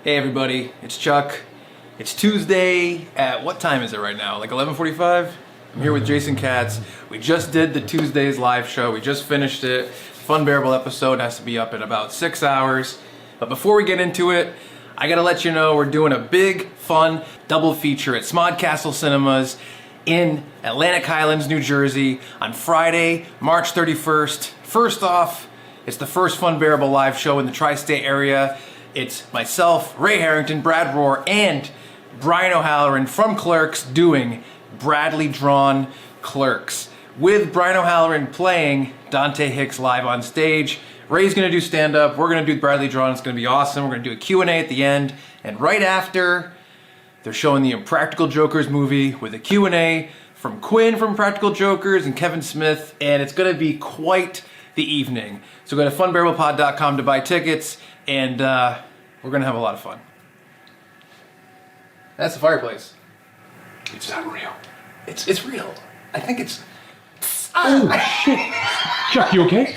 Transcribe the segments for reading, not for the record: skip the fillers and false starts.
Hey everybody, it's Chuck. It's Tuesday at, what time is it right now? Like 11:45? I'm here with Jason Katz. We just did the Tuesdays live show. We just finished it. Funbearable episode has to be up in about 6 hours. But before we get into it, I gotta let you know we're doing a big, fun double feature at Smodcastle Cinemas in Atlantic Highlands, New Jersey on Friday, March 31st. First off, it's the first Funbearable live show in the tri-state area. It's myself, Ray Harrington, Brad Rohr, and Brian O'Halloran from CLERKS doing Bradley Drawn CLERKS, with Brian O'Halloran playing Dante Hicks live on stage. Ray's gonna do stand-up, we're gonna do Bradley Drawn, it's gonna be awesome. We're gonna do a Q&A at the end, and right after, they're showing the Impractical Jokers movie with a Q&A from Quinn from Impractical Jokers and Kevin Smith, and it's gonna be quite the evening. So go to funbearablepod.com to buy tickets, and we're gonna have a lot of fun. That's the fireplace. It's not real. It's real. I think it's... Oh, shit. Chuck, you okay?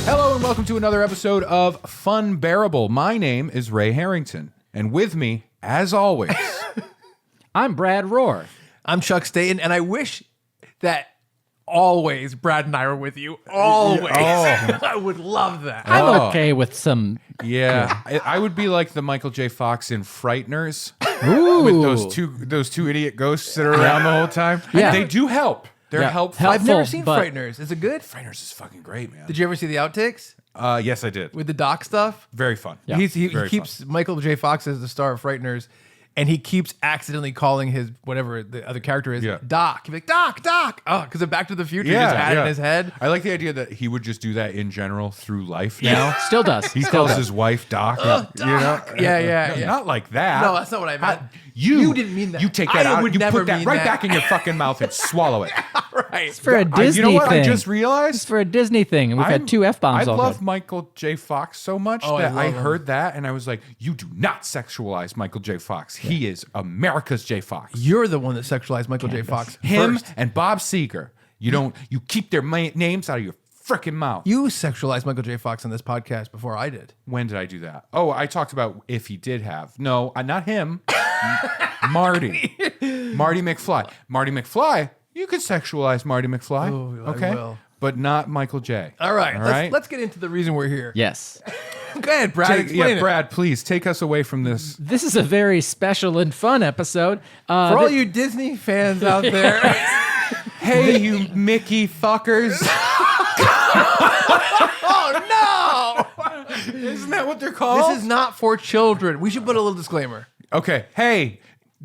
Hello and welcome to another episode of Funbearable. My name is Ray Harrington, and with me, as always, I'm Brad Rohr. I'm Chuck Staten, and I wish that always Brad and I were with you. Always. Oh. I would love that. I'm okay with some. yeah, I would be like the Michael J. Fox in Frighteners, Ooh. with those two idiot ghosts that are around the whole time. Yeah. They do help. They're Yeah. helpful. I've never Helpful, seen but- Frighteners. Is it good? Frighteners is fucking great, man. Did you ever see the outtakes Yes, I did. with the doc stuff? Very fun. Yeah. He Very keeps Michael J. Fox as the star of Frighteners, and he keeps accidentally calling his whatever the other character is Yeah. Doc. He'd be like, Doc. Oh, because of Back to the Future, he just had it in his head. I like the idea that he would just do that in general through life now. Still does. He Still calls does. his wife Doc. Doc. You know? Yeah. Not like that. No, that's not what I meant. You didn't mean that. You take that I out. would You never put that mean right that. back in your fucking mouth and swallow it. Right. For a Disney You know what thing. I just It's realized? for a Disney thing, and we've had two F-bombs I already. love Michael J. Fox so much Oh, I that I love him. heard that and I was like, you do not sexualize Michael J. Fox. He is America's J. Fox. You're the one that sexualized Michael J. Fox. Him first. and Bob Seger. You keep their names out of your freaking mouth. You sexualized Michael J. Fox on this podcast before I did. When did I do that? Oh, I talked about if he did have. No, not him. Marty. Marty McFly. Marty McFly, you could sexualize Marty McFly. Oh, I okay? will. But not Michael J. All right. All right? Let's get into the reason we're here. Yes. Go ahead, Brad. Explain it. Brad, please take us away from this. This is a very special and fun episode. For all you Disney fans out there. Hey, you Mickey fuckers. Oh, no. Isn't that what they're called? This is not for children. We should put a little disclaimer. Okay, hey,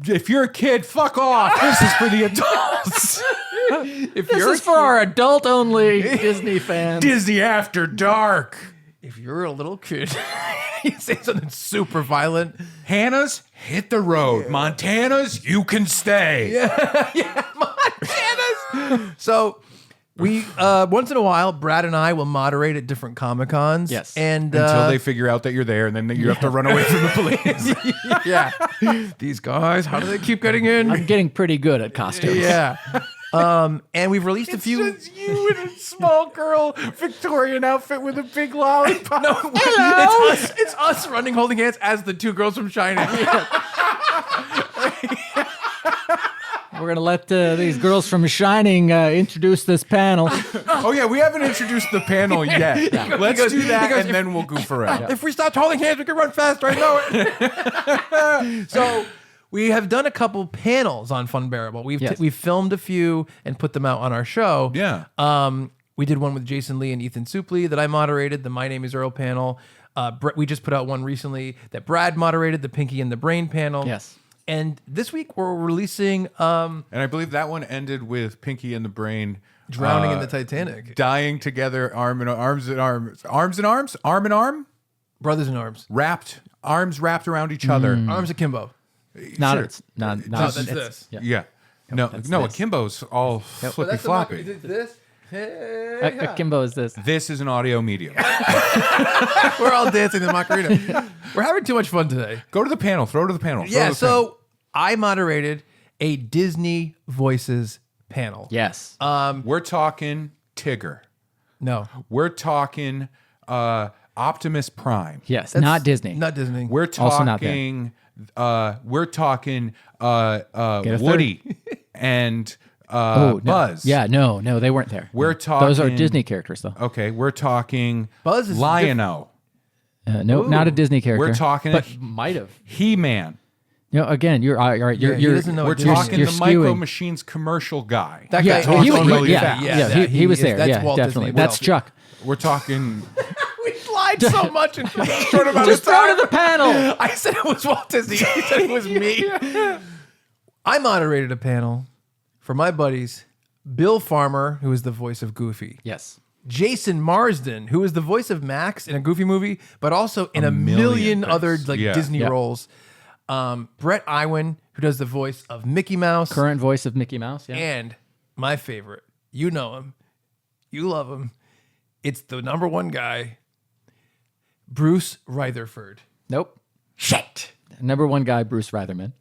if you're a kid, fuck off. This is for the adults. If This you're is for our adult-only Disney fans. Disney After Dark. If you're a little kid, you say something super violent. Hannah's hit the road. Montana's you can stay. Montana's. So we once in a while, Brad and I will moderate at different Comic-Cons. Yes. And Until they figure out that you're there, and then you have to run away from the police. yeah. These guys, how do they keep getting in? I'm getting pretty good at costumes. Yeah. And we've released a few. It's just you in a small girl Victorian outfit with a big lollipop. No, Hello. it's us running, holding hands as the two girls from Shining. We're going to let these girls from Shining introduce this panel. Oh yeah, we haven't introduced the panel yet. Let's goes- do that, he goes, and then we'll goof around. If we stopped holding hands, we could run faster. I know it. So we have done a couple panels on Funbearable. We've filmed a few and put them out on our show. Yeah. We did one with Jason Lee and Ethan Supley that I moderated, the My Name Is Earl panel. We just put out one recently that Brad moderated, the Pinky and the Brain panel. Yes. And this week we're releasing And I believe that one ended with Pinky and the Brain Drowning in the Titanic. dying together, arm in arm, Brothers in Arms. arms wrapped around each other. Arms akimbo. Not, Sure. it's not, No, that's this. Yeah. Yeah. No, that's no, this. akimbo's all But flippy that's floppy. Is it this? Akimbo is this. This is an audio medium. We're all dancing the Macarena. We're having too much fun today. Go to the panel. Throw to the panel. Yeah, so I moderated a Disney Voices panel. Yes. We're talking Tigger. No. We're talking Optimus Prime. Yes. That's Not Disney. Not Disney. We're Also not there. talking a Woody and No. Buzz. Yeah, no, they weren't there. We're Those are talking- Disney characters, though. Okay, we're talking Buzz is Lion-O. No, not a Disney character. We're talking but might have. He-Man. Again, you're all right. Yeah, he You're doesn't know We're what Disney talking you're the Micro skewing. Machines commercial guy. That Yeah, guy talks he was, really yeah, fast. yeah, he was there. That's Yeah, Walt definitely. Disney. That's Chuck. We're talking We lied so much in short amount Just of time. throw to the panel. I said it was Walt Disney. He said it was me. I moderated a panel for my buddies, Bill Farmer, who is the voice of Goofy. Yes. Jason Marsden, who is the voice of Max in a Goofy movie, but also in a million million things. other Yeah. Disney Yeah. roles. Brett Iwan, who does the voice of Mickey Mouse. Current voice of Mickey Mouse. Yeah. And my favorite, you know him, you love him. It's the number one guy, Bruce Reitherford. Nope. Shit. Number one guy, Bruce Reitherman.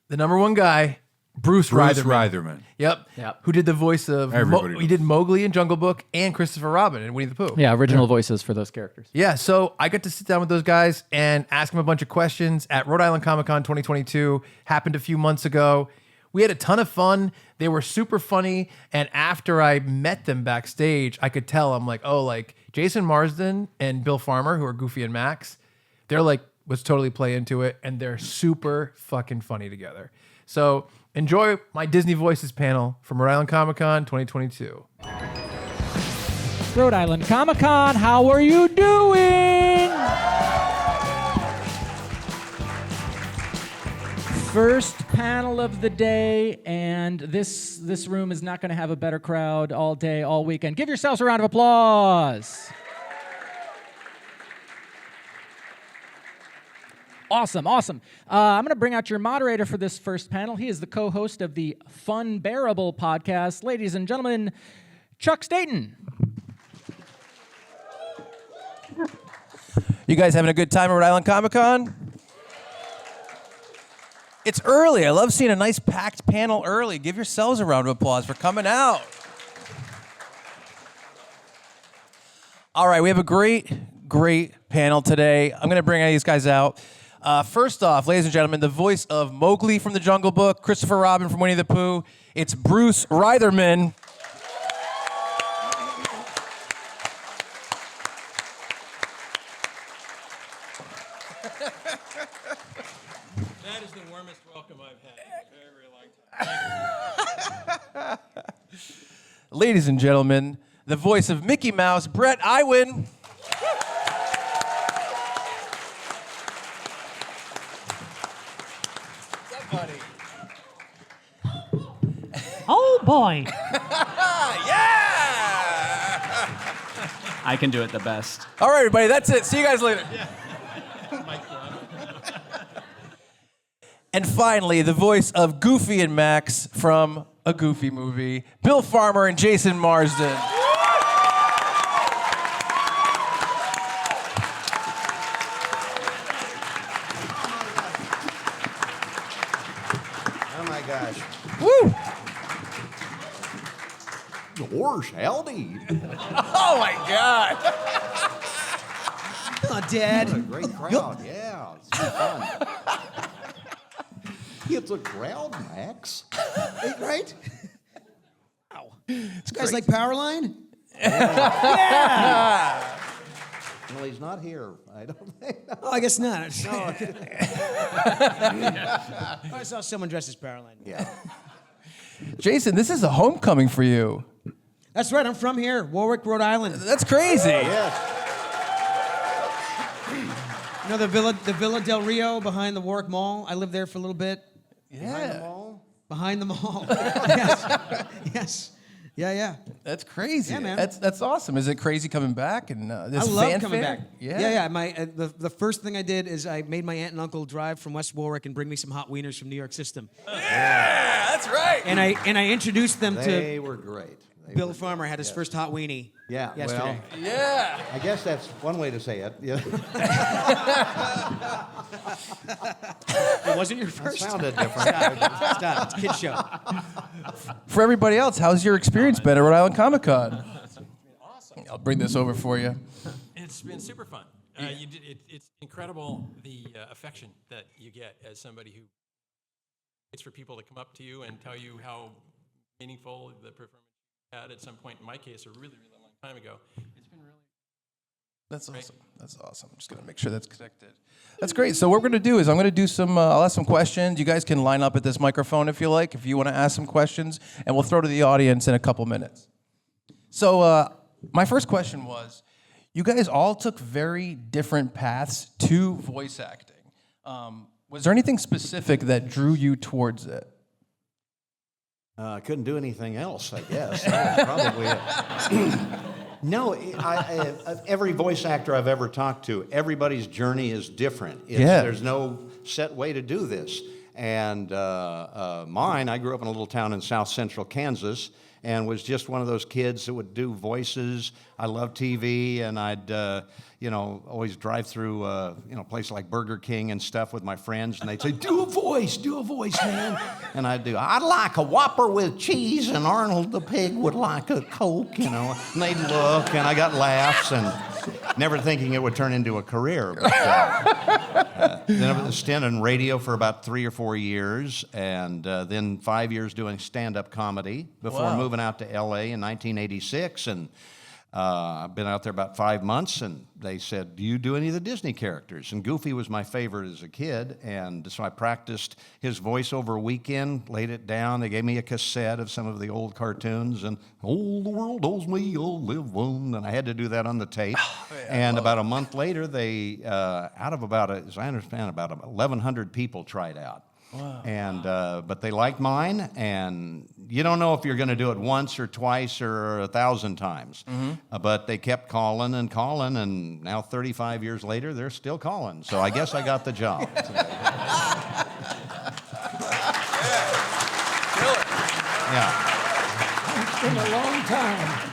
The number one guy, Bruce Bruce Reitherman. Reitherman. Yep. Yep. Who did the voice of Everybody he knows. did Mowgli in Jungle Book and Christopher Robin in Winnie the Pooh. Yeah, original voices for those characters. Yeah, so I got to sit down with those guys and ask them a bunch of questions at Rhode Island Comic Con 2022. Happened a few months ago. We had a ton of fun. They were super funny. And after I met them backstage, I could tell, I'm like, oh, like Jason Marsden and Bill Farmer, who are Goofy and Max, they're like, let's totally play into it. And they're super fucking funny together. So enjoy my Disney Voices panel from Rhode Island Comic Con 2022. Rhode Island Comic Con, how are you doing? First panel of the day, and this room is not going to have a better crowd all day, all weekend. Give yourselves a round of applause. Awesome. I'm going to bring out your moderator for this first panel. He is the co-host of the Funbearable podcast. Ladies and gentlemen, Chuck Staten. You guys having a good time at Rhode Island Comic Con? It's early. I love seeing a nice packed panel early. Give yourselves a round of applause for coming out. All right, we have a great panel today. I'm going to bring these guys out. First off, ladies and gentlemen, the voice of Mowgli from the Jungle Book, Christopher Robin from Winnie the Pooh. It's Bruce Reitherman. That is the warmest welcome I've had in a very, very long time. Ladies and gentlemen, the voice of Mickey Mouse, Brett Iwan. Oh boy. Yeah! I can do it the best. All right, everybody, that's it. See you guys later. And finally, the voice of Goofy and Max from a Goofy movie, Bill Farmer and Jason Marsden. Oh my gosh. Woo! Horse, howdy. Oh my God! Oh, Dad. What a great crowd. Yeah, it's fun. It's a crowd, Max. Right? Wow. You guys like Powerline? Well, he's not here. I don't think. Oh, I guess not. I saw someone dressed as Powerline. Yeah. Jason, this is a homecoming for you. That's right. I'm from here, Warwick, Rhode Island. That's crazy. Yes. You know the Villa Del Rio behind the Warwick Mall? I lived there for a little bit. Yeah. Behind the mall. Yes. Yes. Yeah. That's crazy. Yeah, man. That's awesome. Is it crazy coming back and this I love fanfare? coming back. Yeah. The first thing I did is I made my aunt and uncle drive from West Warwick and bring me some hot wieners from New York System. Yeah, that's right. And I introduced them They were great. Bill Farmer had his first hot weenie Yeah, yesterday. well, Yeah. I guess that's one way to say it. Yeah. It wasn't your That first. sounded different. Stop. It's a kid's show. For everybody else, how's your experience been at Rhode Island Comic Con? Awesome. I'll bring this over for you. It's been super fun. It's incredible the affection that you get as somebody who waits for people to come up to you and tell you how meaningful the performance you had at some point. In my case, a really, really long time ago. It's been really. That's awesome. That's awesome. I'm just going to make sure that's connected. That's great. So what we're going to do is I'm going to do some, I'll ask some questions. You guys can line up at this microphone if you like, if you want to ask some questions, and we'll throw to the audience in a couple minutes. So my first question was, you guys all took very different paths to voice acting. Was there anything specific that drew you towards it? I couldn't do anything else, I guess. That was probably it. No, every voice actor I've ever talked to, everybody's journey is different. There's no set way to do this. And mine, I grew up in a little town in south central Kansas and was just one of those kids that would do voices. I loved TV, and I'd, always drive through, places like Burger King and stuff with my friends, and they'd say, do a voice, man. And I'd like a Whopper with cheese, and Arnold the pig would like a Coke, And they'd look, and I got laughs, and never thinking it would turn into a career. But, then I was a stint in radio for about 3 or 4 years, and then 5 years doing stand-up comedy before moving out to L.A. in 1986, and I've been out there about 5 months, and they said, do you do any of the Disney characters? And Goofy was my favorite as a kid, and so I practiced his voice over a weekend, laid it down. They gave me a cassette of some of the old cartoons, and all the world owes me, I'll live on, and I had to do that on the tape. And about a month later, they, out of about, as I understand, about 1,100 people tried out. Wow. And but they liked mine, and you don't know if you're going to do it once or twice or 1,000 times. But they kept calling, and now 35 years later, they're still calling. So I guess I got the job. Yeah. It's been a long time.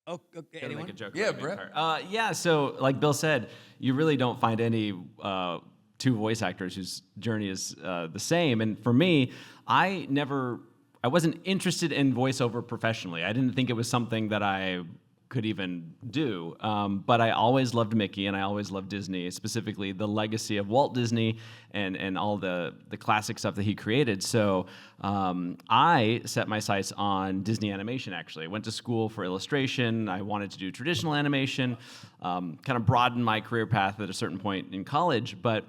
Oh, okay. Anyone? Make a joke Yeah, about the main Brett. part. Yeah, so like Bill said, you really don't find any two voice actors whose journey is the same. And for me, I wasn't interested in voiceover professionally. I didn't think it was something that I could even do. But I always loved Mickey, and I always loved Disney, specifically the legacy of Walt Disney and all the classic stuff that he created. So I set my sights on Disney animation, actually. I went to school for illustration. I wanted to do traditional animation, kind of broaden my career path at a certain point in college, but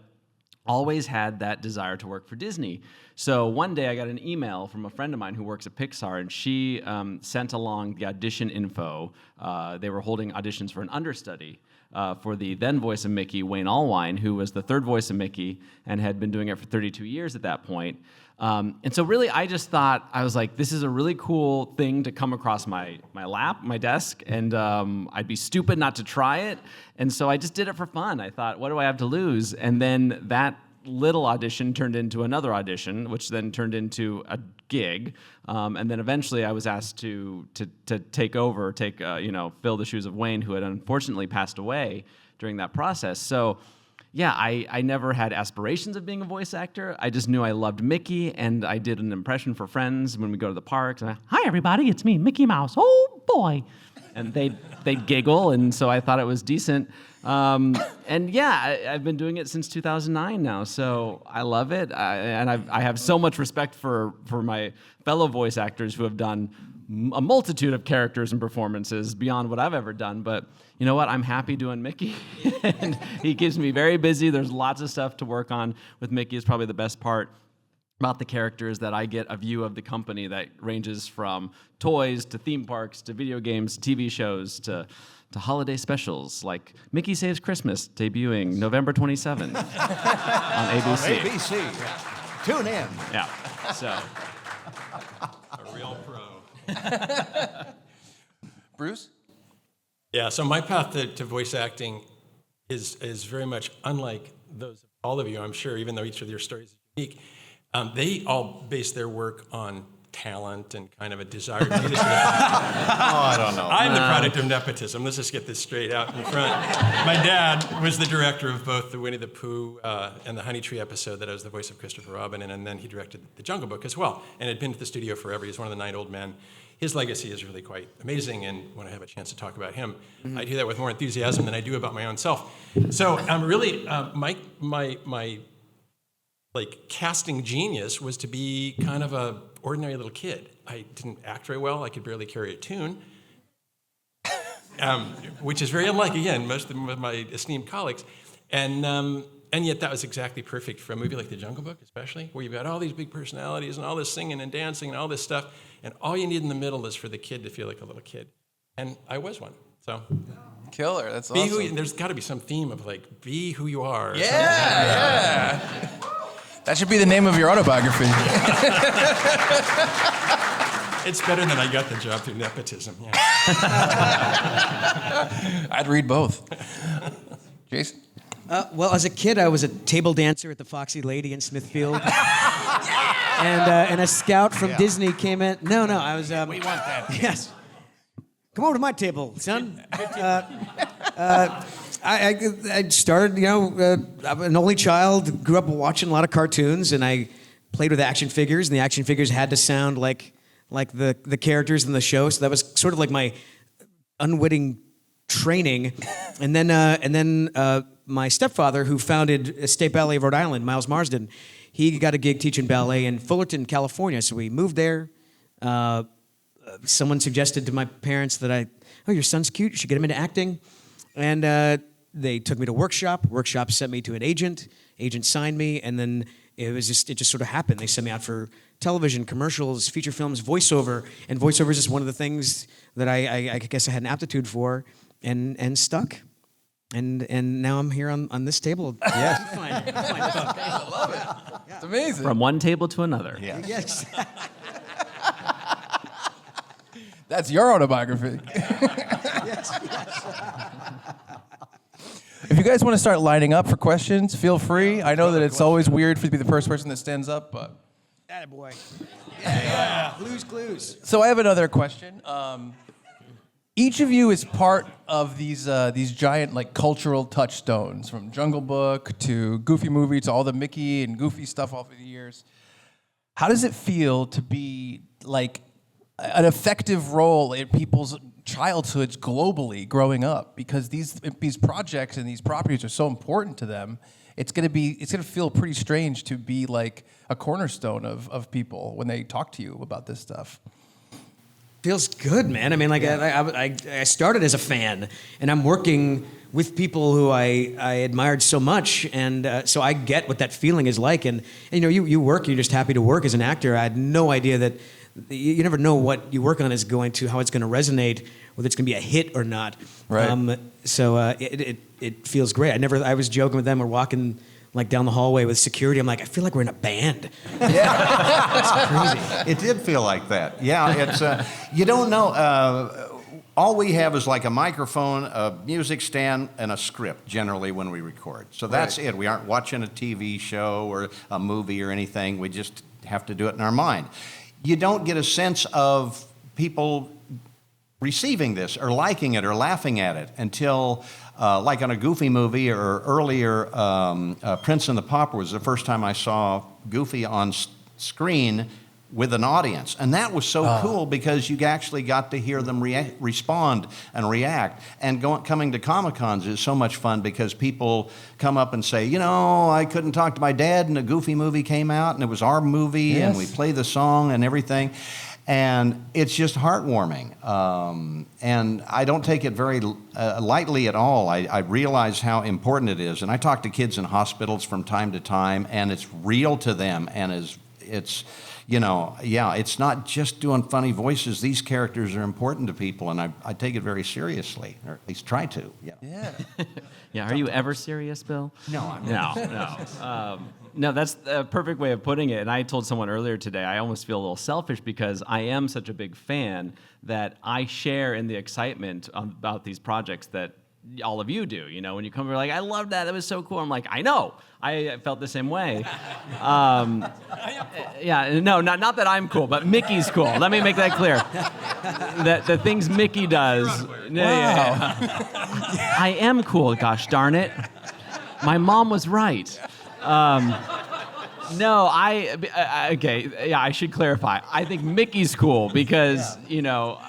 always had that desire to work for Disney. So one day I got an email from a friend of mine who works at Pixar, and she sent along the audition info. They were holding auditions for an understudy for the then voice of Mickey, Wayne Allwine, who was the third voice of Mickey and had been doing it for 32 years at that point. And so really I just thought, I was like, this is a really cool thing to come across my lap, my desk, and I'd be stupid not to try it. And so I just did it for fun. I thought, what do I have to lose? And then that little audition turned into another audition, which then turned into a gig. And then eventually I was asked to take over, fill the shoes of Wayne, who had unfortunately passed away during that process. So yeah, I never had aspirations of being a voice actor. I just knew I loved Mickey, and I did an impression for friends when we go to the parks. And Hi, everybody, it's me, Mickey Mouse. Oh, boy. and they'd giggle, and so I thought it was decent. And yeah, I've been doing it since 2009 now, so I love it. I have so much respect for my fellow voice actors who have done a multitude of characters and performances beyond what I've ever done. But you know what? I'm happy doing Mickey, and he keeps me very busy. There's lots of stuff to work on with Mickey. Is probably the best part about the characters, that I get a view of the company that ranges from toys to theme parks to video games, TV shows to holiday specials like Mickey Saves Christmas, debuting November 27th on ABC. ABC. Yeah. Tune in. Yeah. So. A real pro. Bruce? Yeah, so my path to voice acting is very much unlike those of all of you, I'm sure, even though each of your stories is unique. They all base their work on talent and kind of a desire to do this. I don't know. I'm the product of nepotism. Let's just get this straight out in front. My dad was the director of both the Winnie the Pooh and the Honey Tree episode that I was the voice of Christopher Robin in, and then he directed The Jungle Book as well, and had been to the studio forever. He's one of the 9 old men. His legacy is really quite amazing, and when I have a chance to talk about him, I do that with more enthusiasm than I do about my own self. So I'm really, my like casting genius was to be kind of a ordinary little kid. I didn't act very well. I could barely carry a tune, which is very unlike, again, most of my esteemed colleagues. And yet that was exactly perfect for a movie like The Jungle Book, especially, where you've got all these big personalities and all this singing and dancing and all this stuff, and all you need in the middle is for the kid to feel like a little kid. And I was one, so. Killer. That's Be awesome. who you, there's got to be some theme of like, be who you are. or something. Yeah. That should be the name of your autobiography. It's better than I got the job through nepotism. Yeah. I'd read both. Jason? Well, as a kid, I was a table dancer at the Foxy Lady in Smithfield. And a scout from Disney came in. No, I was. We want that. Yes. Come over to my table, son. I started, I'm an only child, grew up watching a lot of cartoons, and I played with action figures, and the action figures had to sound like the characters in the show, so that was sort of like my unwitting training. And then my stepfather, who founded State Ballet of Rhode Island, Miles Marsden, he got a gig teaching ballet in Fullerton, California, so we moved there. Someone suggested to my parents that your son's cute, you should get him into acting. And they took me to workshop. Workshop sent me to an agent. Agent signed me, and then it just sort of happened. They sent me out for television, commercials, feature films, voiceover, and voiceover is just one of the things that I guess I had an aptitude for, and stuck. And now I'm here on this table. Yes. I love it. It's amazing. From one table to another. Yeah. Yes. That's your autobiography. If you guys want to start lining up for questions, feel free. I know that it's always weird for you to be the first person that stands up, but... Attaboy. Yeah. Blues Clues. So I have another question. Each of you is part of these giant like cultural touchstones, from Jungle Book to Goofy Movie to all the Mickey and Goofy stuff all through the years. How does it feel to be like an effective role in people's childhoods globally growing up? Because these projects and these properties are so important to them. It's gonna feel pretty strange to be like a cornerstone of people when they talk to you about this stuff. Feels good, man. I mean, like I started as a fan, and I'm working with people who I admired so much, and so I get what that feeling is like. And you work, you're just happy to work as an actor. I had no idea that you never know what you work on is how it's going to resonate, whether it's going to be a hit or not. Right. So it feels great. I was joking with them. We're walking like down the hallway with security. I'm like, I feel like we're in a band. It's crazy. It did feel like that. Yeah, it's you don't know. All we have is like a microphone, a music stand, and a script generally when we record. So that's it. We aren't watching a TV show or a movie or anything. We just have to do it in our mind. You don't get a sense of people receiving this or liking it or laughing at it until, like on a Goofy movie or earlier, Prince and the Pauper was the first time I saw Goofy on screen with an audience. And that was so cool because you actually got to hear them respond and react. And coming to Comic-Cons is so much fun because people come up and say, I couldn't talk to my dad and a Goofy movie came out and it was our movie and we play the song and everything. And it's just heartwarming. And I don't take it very lightly at all. I realize how important it is. And I talk to kids in hospitals from time to time, and it's real to them. And it's not just doing funny voices. These characters are important to people, and I take it very seriously, or at least try to. Yeah. Yeah, are you ever serious, Bill? No, I'm not. No. No, that's a perfect way of putting it. And I told someone earlier today, I almost feel a little selfish because I am such a big fan that I share in the excitement about these projects that all of you do. You know, when you come, you're like, I love that. That was so cool. I'm like, I know. I felt the same way. Yeah, no, not that I'm cool, but Mickey's cool. Let me make that clear. The things Mickey does. Yeah. I am cool, gosh darn it. My mom was right. No, okay, yeah, I should clarify. I think Mickey's cool because, you know,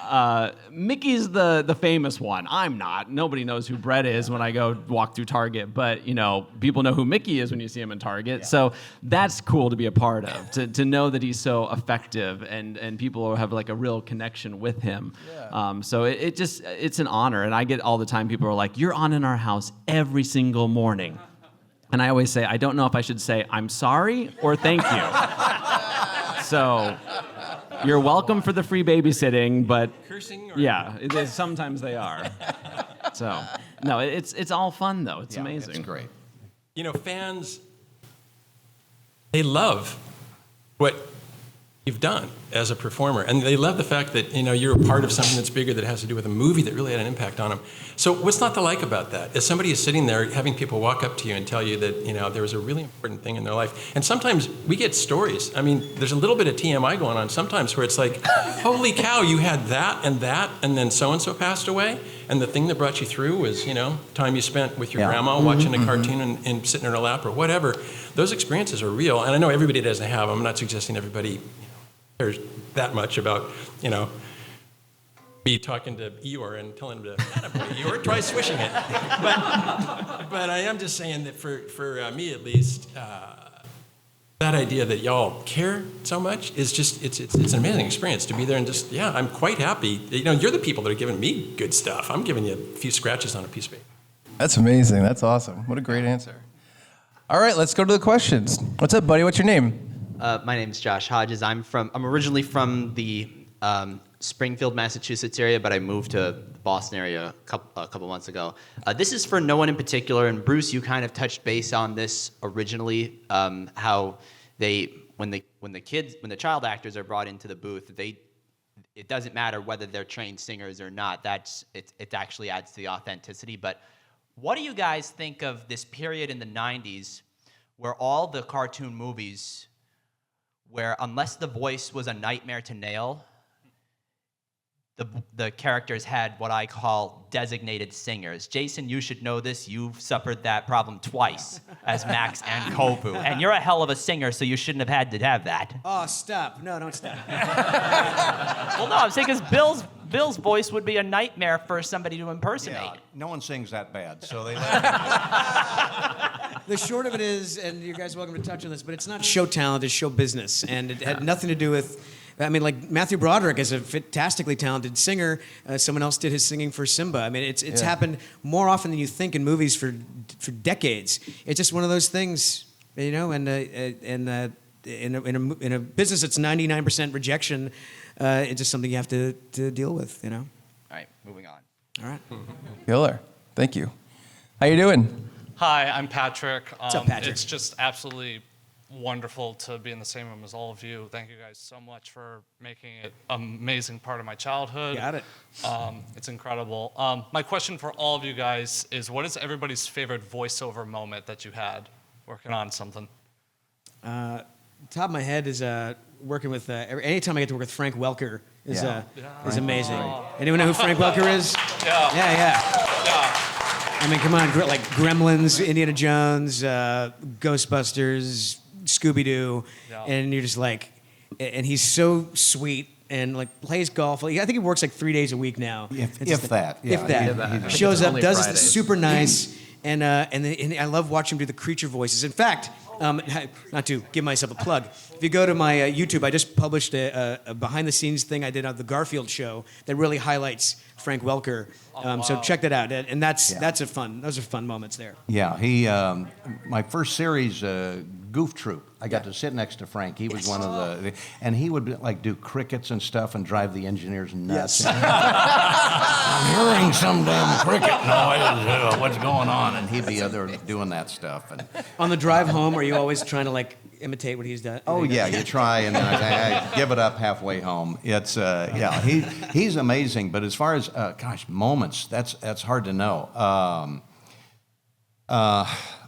Mickey's the famous one. I'm not. Nobody knows who Brett is when I go walk through Target, but, you know, people know who Mickey is when you see him in Target. Yeah. So that's cool to be a part of, to know that he's so effective and people have like a real connection with him. Yeah. So it's an honor. And I get all the time people are like, you're on in our house every single morning. And I always say, I don't know if I should say, I'm sorry or thank you. So you're welcome for the free babysitting, but Cursing or yeah, sometimes they are. So, no, it's all fun, though. It's amazing. It's great. You know, fans, they love what you've done as a performer. And they love the fact that, you know, you're a part of something that's bigger that has to do with a movie that really had an impact on them. So what's not to like about that? As somebody is sitting there having people walk up to you and tell you that, you know, there was a really important thing in their life. And sometimes we get stories. I mean, there's a little bit of TMI going on sometimes where it's like, holy cow, you had that, and then so-and-so passed away. And the thing that brought you through was, you know, time you spent with your grandma watching a cartoon and sitting in her lap or whatever. Those experiences are real. And I know everybody doesn't have them. I'm not suggesting everybody cares that much about, you know, me talking to Eeyore and telling him to, attaboy, Eeyore, try swishing it. But I am just saying that for me at least, that idea that y'all care so much is just, it's an amazing experience to be there and just, yeah, I'm quite happy. You know, you're the people that are giving me good stuff. I'm giving you a few scratches on a piece of paper. That's amazing. That's awesome. What a great answer. All right, let's go to the questions. What's up, buddy? What's your name? My name's Josh Hodges. I'm originally from the Springfield, Massachusetts area, but I moved to the Boston area a couple months ago. This is for no one in particular, and Bruce, you kind of touched base on this originally, how when the child actors are brought into the booth, it doesn't matter whether they're trained singers or not. It actually adds to the authenticity. But what do you guys think of this period in the 90s where all the cartoon movies, where unless the voice was a nightmare to nail, the characters had what I call designated singers. Jason, you should know this. You've suffered that problem twice as Max and Kovu. And you're a hell of a singer, so you shouldn't have had to have that. Oh, stop. No, don't stop. Well, no, I'm saying because Bill's voice would be a nightmare for somebody to impersonate. Yeah, no one sings that bad, so they The short of it is, and you guys are welcome to touch on this, but it's not show talent, it's show business. And it had nothing to do with, I mean, like Matthew Broderick is a fantastically talented singer. Someone else did his singing for Simba. I mean, it's happened more often than you think in movies for decades. It's just one of those things, you know, and in a business that's 99% rejection, it's just something you have to deal with, you know? All right, moving on. All right. Killer. Thank you. How you doing? Hi, I'm Patrick. What's up, Patrick? It's just absolutely wonderful to be in the same room as all of you. Thank you guys so much for making it an amazing part of my childhood. Got it. It's incredible. My question for all of you guys is, what is everybody's favorite voiceover moment that you had working on something? Top of my head is working with, anytime I get to work with Frank Welker is amazing. Anyone know who Frank Welker is? Yeah. I mean, come on, like Gremlins, Indiana Jones, Ghostbusters, Scooby-Doo, and you're just like, and he's so sweet and like plays golf. I think he works like 3 days a week now. If that. Shows up, does it super nice, and I love watching him do the creature voices. In fact, not to give myself a plug, if you go to my YouTube, I just published a behind-the-scenes thing I did on the Garfield show that really highlights Frank Welker. So check that out, and those are fun moments there. Yeah, he. My first series, Goof Troop. I got to sit next to Frank. He was one of and he would like do crickets and stuff and drive the engineers nuts. I'm hearing some damn cricket noise. What's going on? And he'd be there doing that stuff. And On the drive home, are you always trying to like imitate what he's done? oh yeah, you try and then I give it up halfway home. It's he's amazing. But as far as moments, that's hard to know.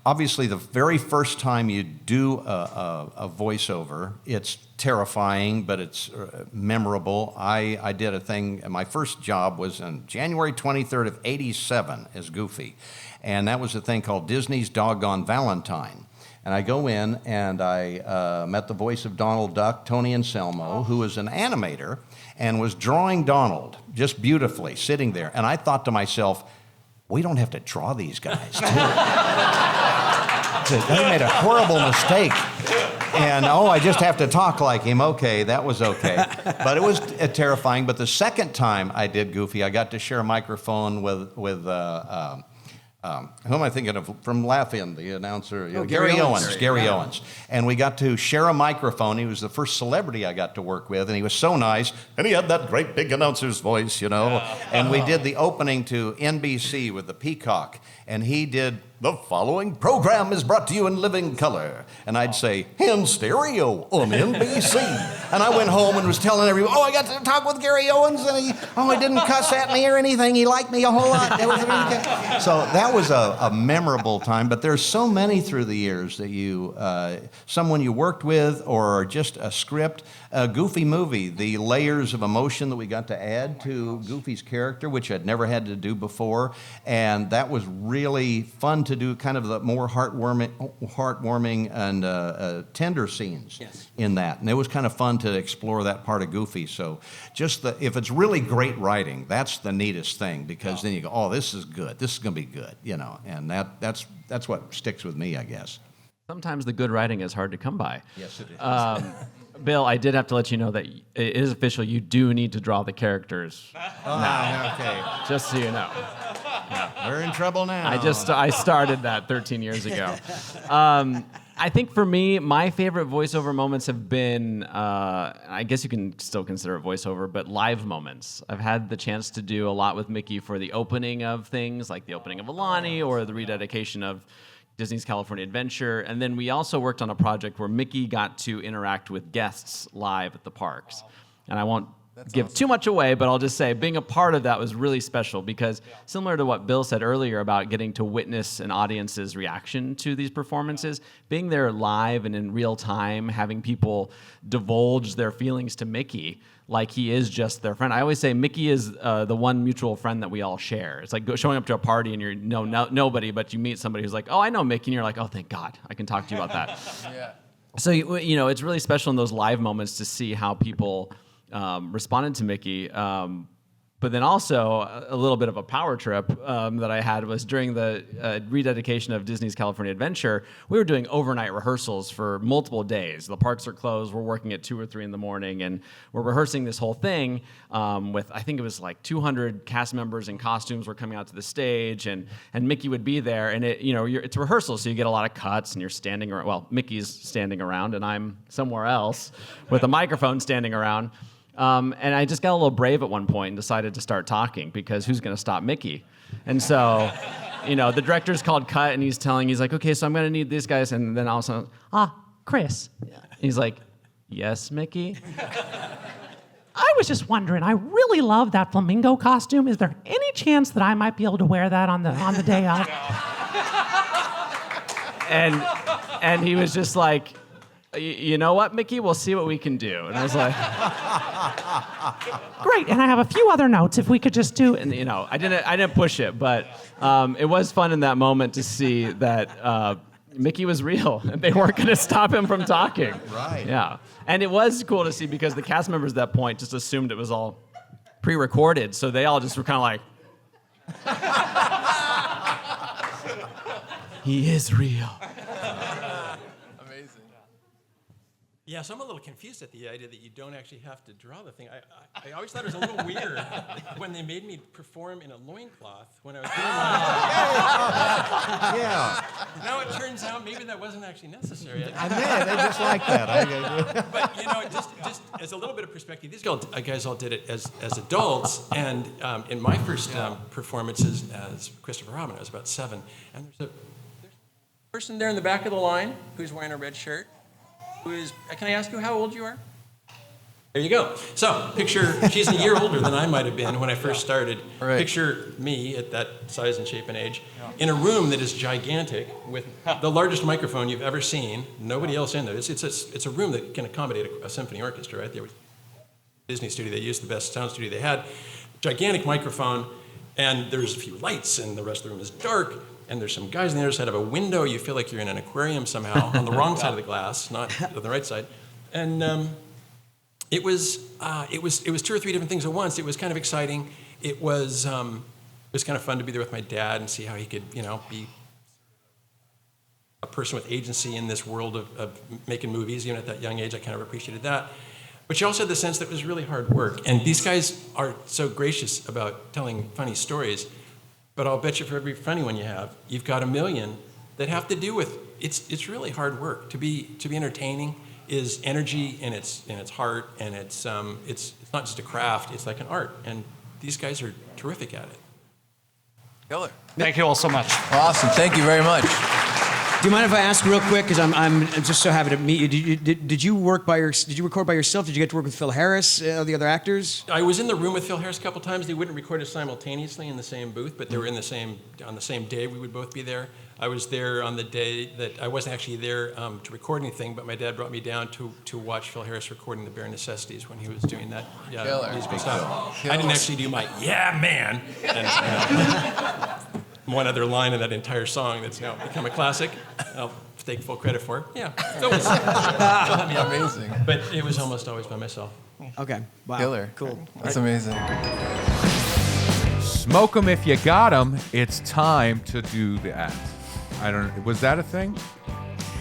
Obviously, the very first time you do a voiceover, it's terrifying, but it's memorable. I did a thing, my first job was on January 23rd of '87 as Goofy, and that was a thing called Disney's Doggone Valentine. And I go in and I met the voice of Donald Duck, Tony Anselmo, who was an animator and was drawing Donald just beautifully, sitting there. And I thought to myself, we don't have to draw these guys, too. They made a horrible mistake. And, I just have to talk like him. Okay, that was okay. But it was terrifying. But the second time I did Goofy, I got to share a microphone with who am I thinking of from Laugh-In, the announcer? Gary Owens. Gary Owens. And we got to share a microphone. He was the first celebrity I got to work with, and he was so nice. And he had that great big announcer's voice, And we did the opening to NBC with the Peacock, and he did, the following program is brought to you in living color. And I'd say, in stereo on NBC. And I went home and was telling everyone, I got to talk with Gary Owens, and he didn't cuss at me or anything. He liked me a whole lot. So that was a memorable time, but there's so many through the years that you, someone you worked with or just a script, a Goofy movie, the layers of emotion that we got to add to Goofy's character, which I'd never had to do before, and that was really fun to do, kind of the more heartwarming and tender scenes in that, and it was kind of fun to explore that part of Goofy. So just if it's really great writing, that's the neatest thing, because then you go, this is good, this is going to be good, and that's what sticks with me, I guess. Sometimes the good writing is hard to come by. Yes, it is. Bill, I did have to let you know that it is official. You do need to draw the characters. Okay. Just so you know. We're in trouble now. I started that 13 years ago. I think for me, my favorite voiceover moments have been, I guess you can still consider it voiceover, but live moments. I've had the chance to do a lot with Mickey for the opening of things, like the opening of Alani or the rededication of Disney's California Adventure. And then we also worked on a project where Mickey got to interact with guests live at the parks. And I won't give too much away, but I'll just say being a part of that was really special, because similar to what Bill said earlier about getting to witness an audience's reaction to these performances, being there live and in real time, having people divulge their feelings to Mickey like he is just their friend. I always say Mickey is the one mutual friend that we all share. It's like showing up to a party and you're nobody, but you meet somebody who's like, I know Mickey, and you're like, thank God, I can talk to you about that. Yeah. So, it's really special in those live moments to see how people responded to Mickey. But then also a little bit of a power trip that I had was during the rededication of Disney's California Adventure. We were doing overnight rehearsals for multiple days. The parks are closed. We're working at 2 or 3 in the morning, and we're rehearsing this whole thing with, I think it was like 200 cast members in costumes were coming out to the stage, and Mickey would be there. And it's rehearsal, so you get a lot of cuts, and you're standing around. Well, Mickey's standing around, and I'm somewhere else with a microphone standing around. And I just got a little brave at one point and decided to start talking, because who's going to stop Mickey? And so, the director's called cut, and he's like, okay, so I'm going to need these guys. And then all of a sudden, Chris. He's like, yes, Mickey? I was just wondering, I really love that flamingo costume. Is there any chance that I might be able to wear that on the day of? And he was just like, you know what, Mickey? We'll see what we can do. And I was like, great. And I have a few other notes if we could just do. And I didn't push it, but it was fun in that moment to see that Mickey was real, and they weren't going to stop him from talking. Right. Yeah. And it was cool to see, because the cast members at that point just assumed it was all pre-recorded, so they all just were kind of like, he is real. Yeah, so I'm a little confused at the idea that you don't actually have to draw the thing. I always thought it was a little weird when they made me perform in a loincloth when I was doing Yeah. Now it turns out maybe that wasn't actually necessary. I bet they just like that. But just as a little bit of perspective, these guys all did it as adults, and in my first performances as Chrisopher Robin, I was about 7, and there's a person there in the back of the line who's wearing a red shirt. Can I ask you how old you are? There you go. So picture, she's a year older than I might have been when I first started. Right. Picture me at that size and shape and age in a room that is gigantic with the largest microphone you've ever seen. Nobody else in there. It's a room that can accommodate a symphony orchestra, right? There was Disney studio. They used the best sound studio they had. Gigantic microphone, and there's a few lights, and the rest of the room is dark. And there's some guys on the other side of a window. You feel like you're in an aquarium somehow on the wrong side of the glass, not on the right side. And it was 2 or 3 different things at once. It was kind of exciting. It was kind of fun to be there with my dad and see how he could, be a person with agency in this world of making movies. Even at that young age, I kind of appreciated that. But you also had the sense that it was really hard work. And these guys are so gracious about telling funny stories. But I'll bet you for every funny one you have, you've got a million that have to do with it's really hard work. To be entertaining is energy and it's heart, and it's not just a craft, it's like an art. And these guys are terrific at it. Killer. Thank you all so much. Awesome. Thank you very much. Do you mind if I ask real quick? Because I'm just so happy to meet you. Did you record by yourself? Did you get to work with Phil Harris, the other actors? I was in the room with Phil Harris a couple times. They wouldn't record us simultaneously in the same booth, but they were on the same day. We would both be there. I was there on the day that I wasn't actually there to record anything, but my dad brought me down to watch Phil Harris recording the Bare Necessities when he was doing that musical stuff. I didn't actually do my "Yeah, man" and one other line in that entire song that's now become a classic. I'll take full credit for it. Yeah, that was amazing. But it was almost always by myself. Okay. Wow. Killer. Cool. That's amazing. Smoke 'em if you got 'em. It's time to do the ads. I don't know. Was that a thing?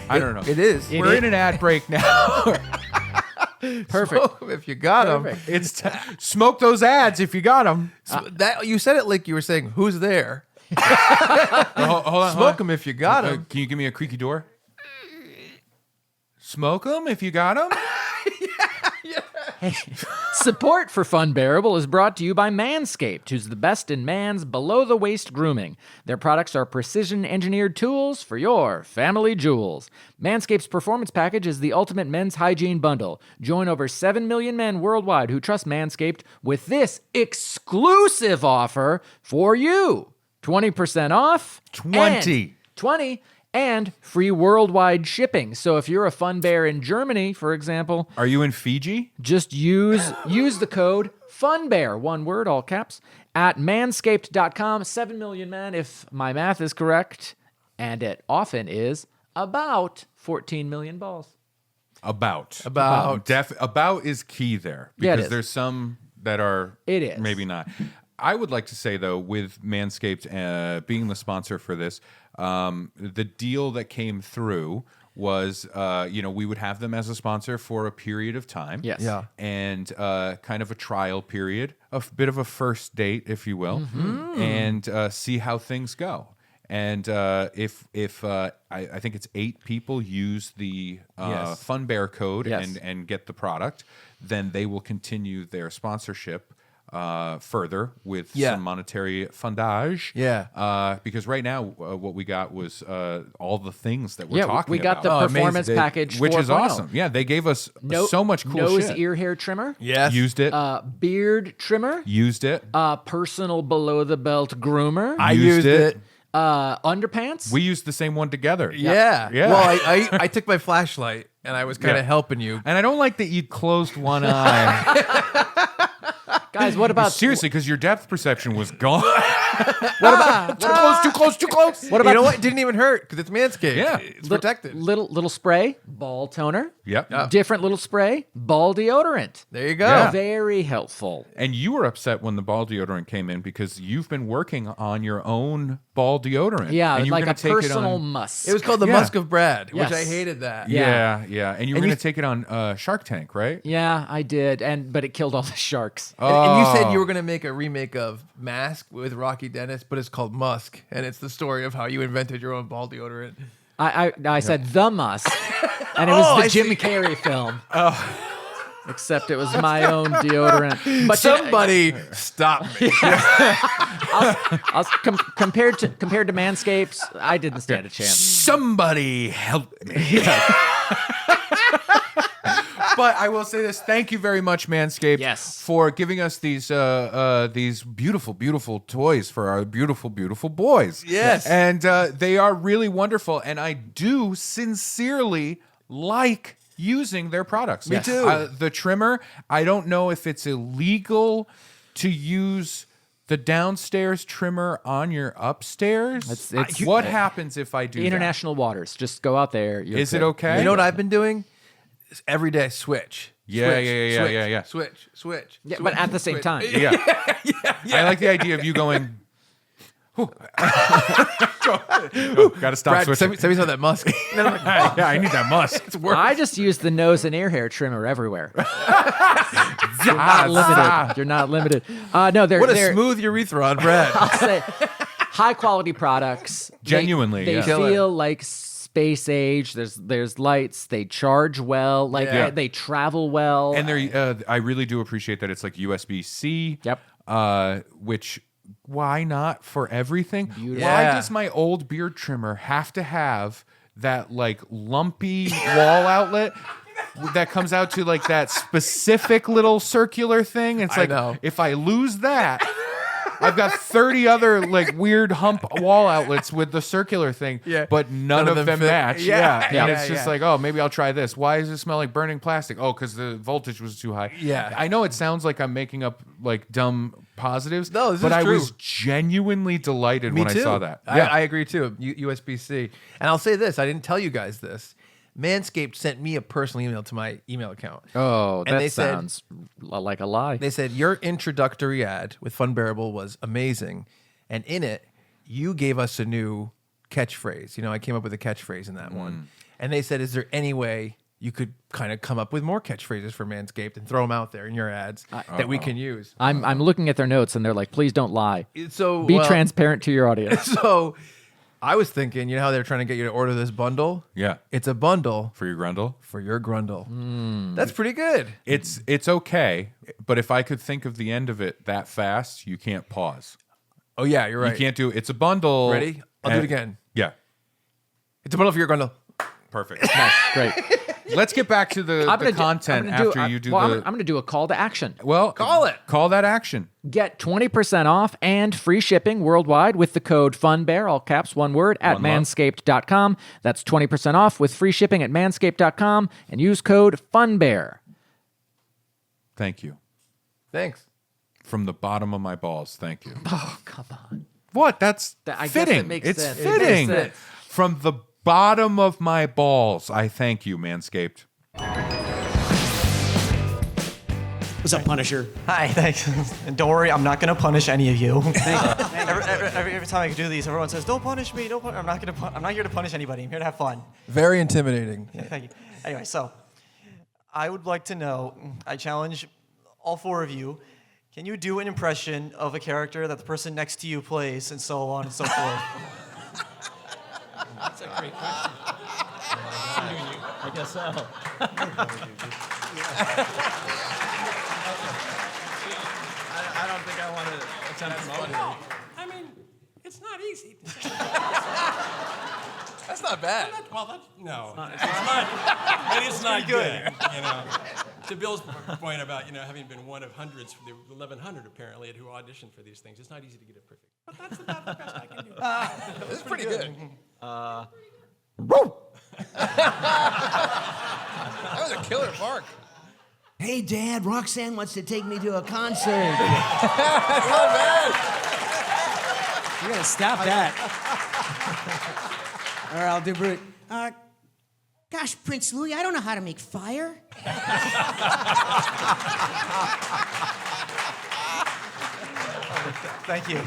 I don't know. It is. We're in an ad break now. Perfect. Smoke 'em if you got them. It's smoke those ads if you got them. That you said it like you were saying, "Who's there?" Hold on. Smoke them if you got them. Can you give me a creaky door? Smoke them if you got them. Support for Funbearable is brought to you by Manscaped, who's the best in man's below-the-waist grooming. Their products are precision-engineered tools for your family jewels. Manscaped's Performance Package is the ultimate men's hygiene bundle. Join over 7 million men worldwide who trust Manscaped with this exclusive offer for you. 20% off. 20 and free worldwide shipping. So if you're a fun bear in Germany, for example, Are you in Fiji? just use the code FUNBEAR, one word, all caps, at manscaped.com. 7 million men, if my math is correct, and it often is, about 14 million balls. About is key there, Yeah, it because is. there's some that are It is. maybe not. I would like to say though, with Manscaped being the sponsor for this, the deal that came through was, we would have them as a sponsor for a period of time. Yes. Yeah. And kind of a trial period, bit of a first date, if you will, and see how things go. And if I think it's 8 people use the Fun Bear code and get the product, then they will continue their sponsorship further with some monetary fundage. Yeah. Because right now, what we got was all the things that we're talking we got about. the performance package, which is 4.0. awesome. Yeah, they gave us so much cool nose, shit. ear hair trimmer. Yes. Used it. Beard trimmer. Used it. Personal below the belt groomer. I used used it. Underpants. We used the same one together. Yeah. Yeah. Well, I took my flashlight and I was kind of helping you. And I don't like that you closed one eye. Guys, what about Seriously, because your depth perception was gone. Too close. What about You know what? It didn't even hurt because it's Manscaped. Yeah. It's protected. little spray, ball toner? Yep. Different little spray, ball deodorant. There you go. Yeah. Very helpful. And you were upset when the ball deodorant came in because you've been working on your own ball deodorant. Yeah, and you were like gonna a take personal it on, musk. It was called the Yeah. Musk of Brad, which I Yes. hated that. Yeah, yeah. And you were And going you- to take it on Shark Tank, right? Yeah, I did, but it killed all the sharks. And you said Oh. you were going to make a remake of Mask with Rocky Dennis, but it's called Musk, and it's the story of how you invented your own ball deodorant. I said the musk, and it was Oh, the I Jim see. Carrey film. Except it was my own deodorant. But Somebody stop me. compared to Manscaped, I didn't stand a chance. Somebody help me. But I will say this: thank you very much, Manscaped, Yes. for giving us these beautiful, beautiful toys for our beautiful, beautiful boys. Yes. And they are really wonderful, and I do sincerely like using their products. Me too. The trimmer, I don't know if it's illegal to use the downstairs trimmer on your upstairs. It's- what happens if I do International waters. Just go out there. You're Is it good. okay? You know what I've been doing? Every day, switch. Yeah, Switch, yeah. Switch. Yeah, but at the same time. Yeah. I like the idea of you going. Gotta stop Brad, switching. send me some of that musk. Yeah, I need that musk. It's I just use the nose and ear hair trimmer everywhere. You're not limited. You're not limited. No, they're What a they're- smooth urethra on Brad. I'll say high quality products. Genuinely, they yeah. feel like space age. There's lights. They charge well. Like Yeah. they travel well. And they're, I really do appreciate that it's like USB-C. Yep. Which, why not for everything? Why Yeah. does my old beard trimmer have to have that like lumpy wall outlet that comes out to like that specific little circular thing? It's I like, know. if I lose that, I've got 30 other like weird hump wall outlets with the circular thing, Yeah. but none of them fit. match. Yeah. And Yeah, it's just yeah. like, oh, maybe I'll try this. Why does it smell like burning plastic? Oh, because the voltage was too high. Yeah. I know it sounds like I'm making up like dumb positives, No, this but is I true. was genuinely delighted Me when too. I saw that. I agree too. USB-C. And I'll say this: I didn't tell you guys this. Manscaped sent me a personal email to my email account. oh, And that they said- sounds like a lie. They said your introductory ad with Funbearable was amazing, and in it, you gave us a new catchphrase. You know, I came up with a catchphrase in that one, and they said, "Is there any way you could kind of come up with more catchphrases for Manscaped and throw them out there in your ads that we can use?" I'm looking at their notes and they're like, please don't lie. So Be well, transparent to your audience. So I was thinking, you know how they're trying to get you to order this bundle? Yeah. It's a bundle For your grundle. for your grundle. That's pretty good. It's okay, but if I could think of the end of it that fast, you can't pause. Oh yeah, you're right. You can't do it's a bundle. Ready? I'll do it again. Yeah. It's a bundle for your grundle. Perfect. Nice, great. Let's get back to the content after you do I'm going to do a call to action. Well, Call it. Call that action. Get 20% off and free shipping worldwide with the code FUNBEAR, all caps, one word, at One love. manscaped.com. That's 20% off with free shipping at manscaped.com and use code FUNBEAR. Thank you. Thanks. From the bottom of my balls, thank you. Oh, come on. What? That's I guess fitting. it makes it's sense. It fitting. makes sense. From the bottom of my balls, I thank you, Manscaped. What's up, Punisher? Hi, thanks. And don't worry, I'm not gonna punish any of you. every time I do these, everyone says, "Don't punish me." Don't. I'm not here to punish anybody. I'm here to have fun. Very intimidating. Yeah, thank you. Anyway, so I would like to know. I challenge all four of you. Can you do an impression of a character that the person next to you plays, and so on and so forth? That's a great question. I guess so. I don't think I want to attempt Mowgli. I mean, it's not easy. That's not bad. Well, that's, no, it's not. But it's not good. You know, to Bill's point about having been one of hundreds, the 1,100 apparently, who auditioned for these things, it's not easy to get it perfect. But that's about the best I can do. This is pretty good. That was a killer bark. Hey, Dad, Roxanne wants to take me to a concert. You gotta stop that. All right, I'll do Bruce. Gosh, Prince Louis, I don't know how to make fire. Thank you.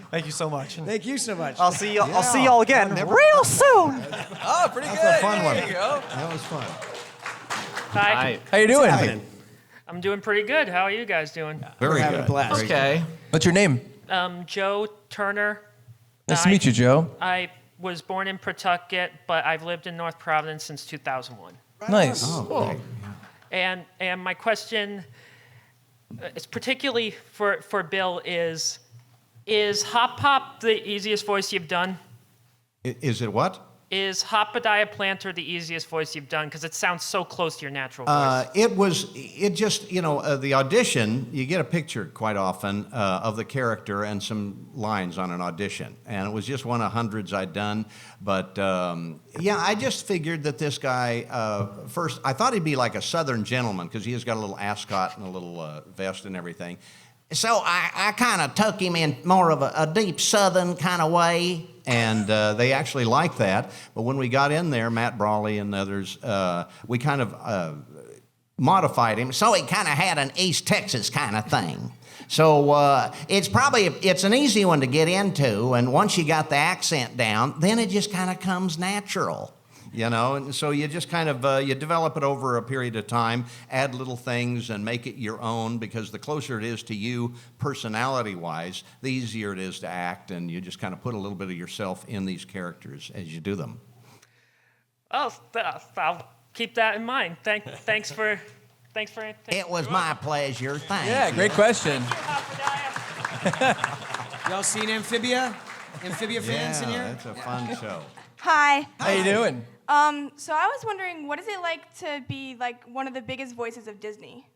Thank you so much. Thank you so much. I'll see y'all again real soon. Oh, pretty That's good. a fun one. There you go. That was fun. Hi. How you doing? I'm doing pretty good. How are you guys doing? Very having good. a blast. Okay. What's your name? Joe Turner. Nice to meet you, Joe. I was born in Pawtucket, but I've lived in North Providence since 2001. Nice. Oh, great. And my question is particularly for Bill is Hop Pop the easiest voice you've done? Is it what? Is Hoppadiah Planter the easiest voice you've done? Because it sounds so close to your natural voice. The audition, you get a picture quite often of the character and some lines on an audition. And it was just one of hundreds I'd done. But I just figured that this guy, first, I thought he'd be like a Southern gentleman because he has got a little ascot and a little vest and everything. So I kind of took him in more of a deep Southern kind of way. And they actually liked that. But when we got in there, Matt Brawley and others, we kind of modified him. So he kind of had an East Texas kind of thing. So it's an easy one to get into. And once you got the accent down, then it just kind of comes natural. And so you just kind of, you develop it over a period of time, add little things and make it your own, because the closer it is to you personality-wise, the easier it is to act, and you just kind of put a little bit of yourself in these characters as you do them. Oh, I'll keep that in mind. Thanks for. It was my pleasure. Thanks. Yeah, great question. Y'all seen Amphibia? Amphibia fans in here? Yeah, it's a fun show. Hi. How you doing? So I was wondering, what is it like to be like one of the biggest voices of Disney?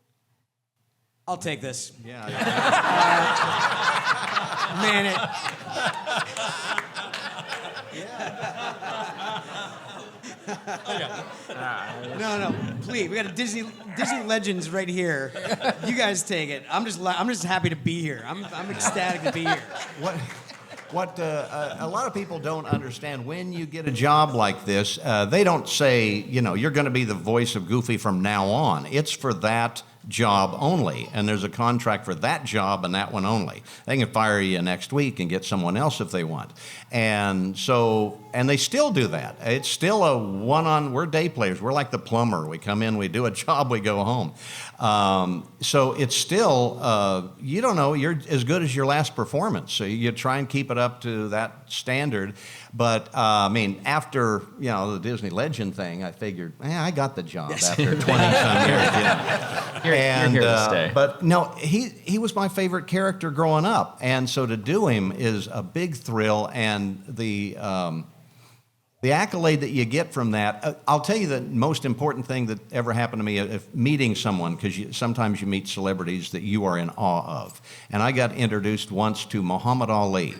I'll take this. Yeah. Man, No, please. We got a Disney Legends right here. You guys take it. I'm just happy to be here. I'm ecstatic to be here. What a lot of people don't understand, when you get a job like this, they don't say, you're going to be the voice of Goofy from now on. It's for that job only, and there's a contract for that job and that one only. They can fire you next week and get someone else if they want. And they still do that. It's still we're day players. We're like the plumber. We come in, we do a job, we go home. So it's still, you don't know, you're as good as your last performance. So you try and keep it up to that standard. But, after, the Disney Legend thing, I figured, I got the job after 20-some years. You're here to stay. But no, he was my favorite character growing up. And so to do him is a big thrill. And the accolade that you get from that, I'll tell you the most important thing that ever happened to me, if meeting someone, because sometimes you meet celebrities that you are in awe of. And I got introduced once to Muhammad Ali.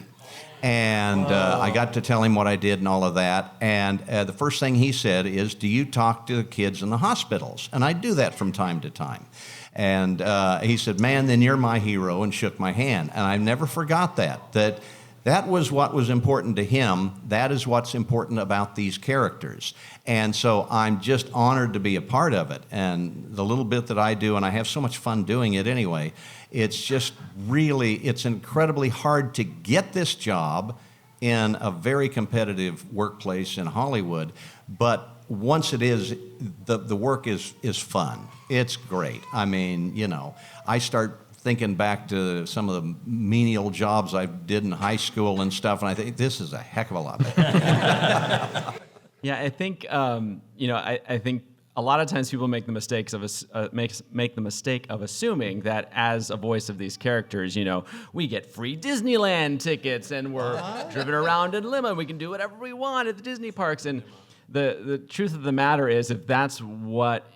And I got to tell him what I did and all of that. And the first thing he said is, do you talk to the kids in the hospitals? And I do that from time to time. And he said, man, then you're my hero, and shook my hand. And I never forgot that was what was important to him. That is what's important about these characters. And so I'm just honored to be a part of it. And the little bit that I do, and I have so much fun doing it anyway, it's incredibly hard to get this job in a very competitive workplace in Hollywood. But once it is, the work is fun. It's great. I start thinking back to some of the menial jobs I did in high school and stuff, and I think this is a heck of a lot better. Yeah, I think I think a lot of times people make the mistake of assuming that as a voice of these characters, we get free Disneyland tickets and we're driven around in limo. We can do whatever we want at the Disney parks. And the truth of the matter is, if that's what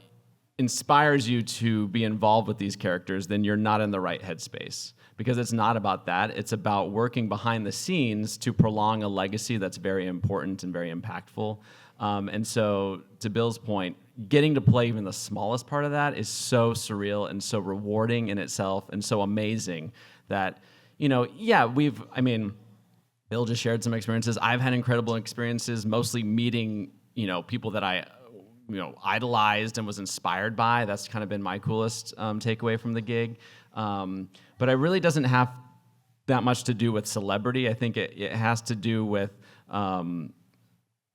inspires you to be involved with these characters, then you're not in the right headspace, because it's not about that. It's about working behind the scenes to prolong a legacy that's very important and very impactful. And so, to Bill's point, getting to play even the smallest part of that is so surreal and so rewarding in itself and so amazing that, Bill just shared some experiences. I've had incredible experiences, mostly meeting, people that I, idolized and was inspired by. That's kind of been my coolest takeaway from the gig. But it really doesn't have that much to do with celebrity. I think it has to do with, I'm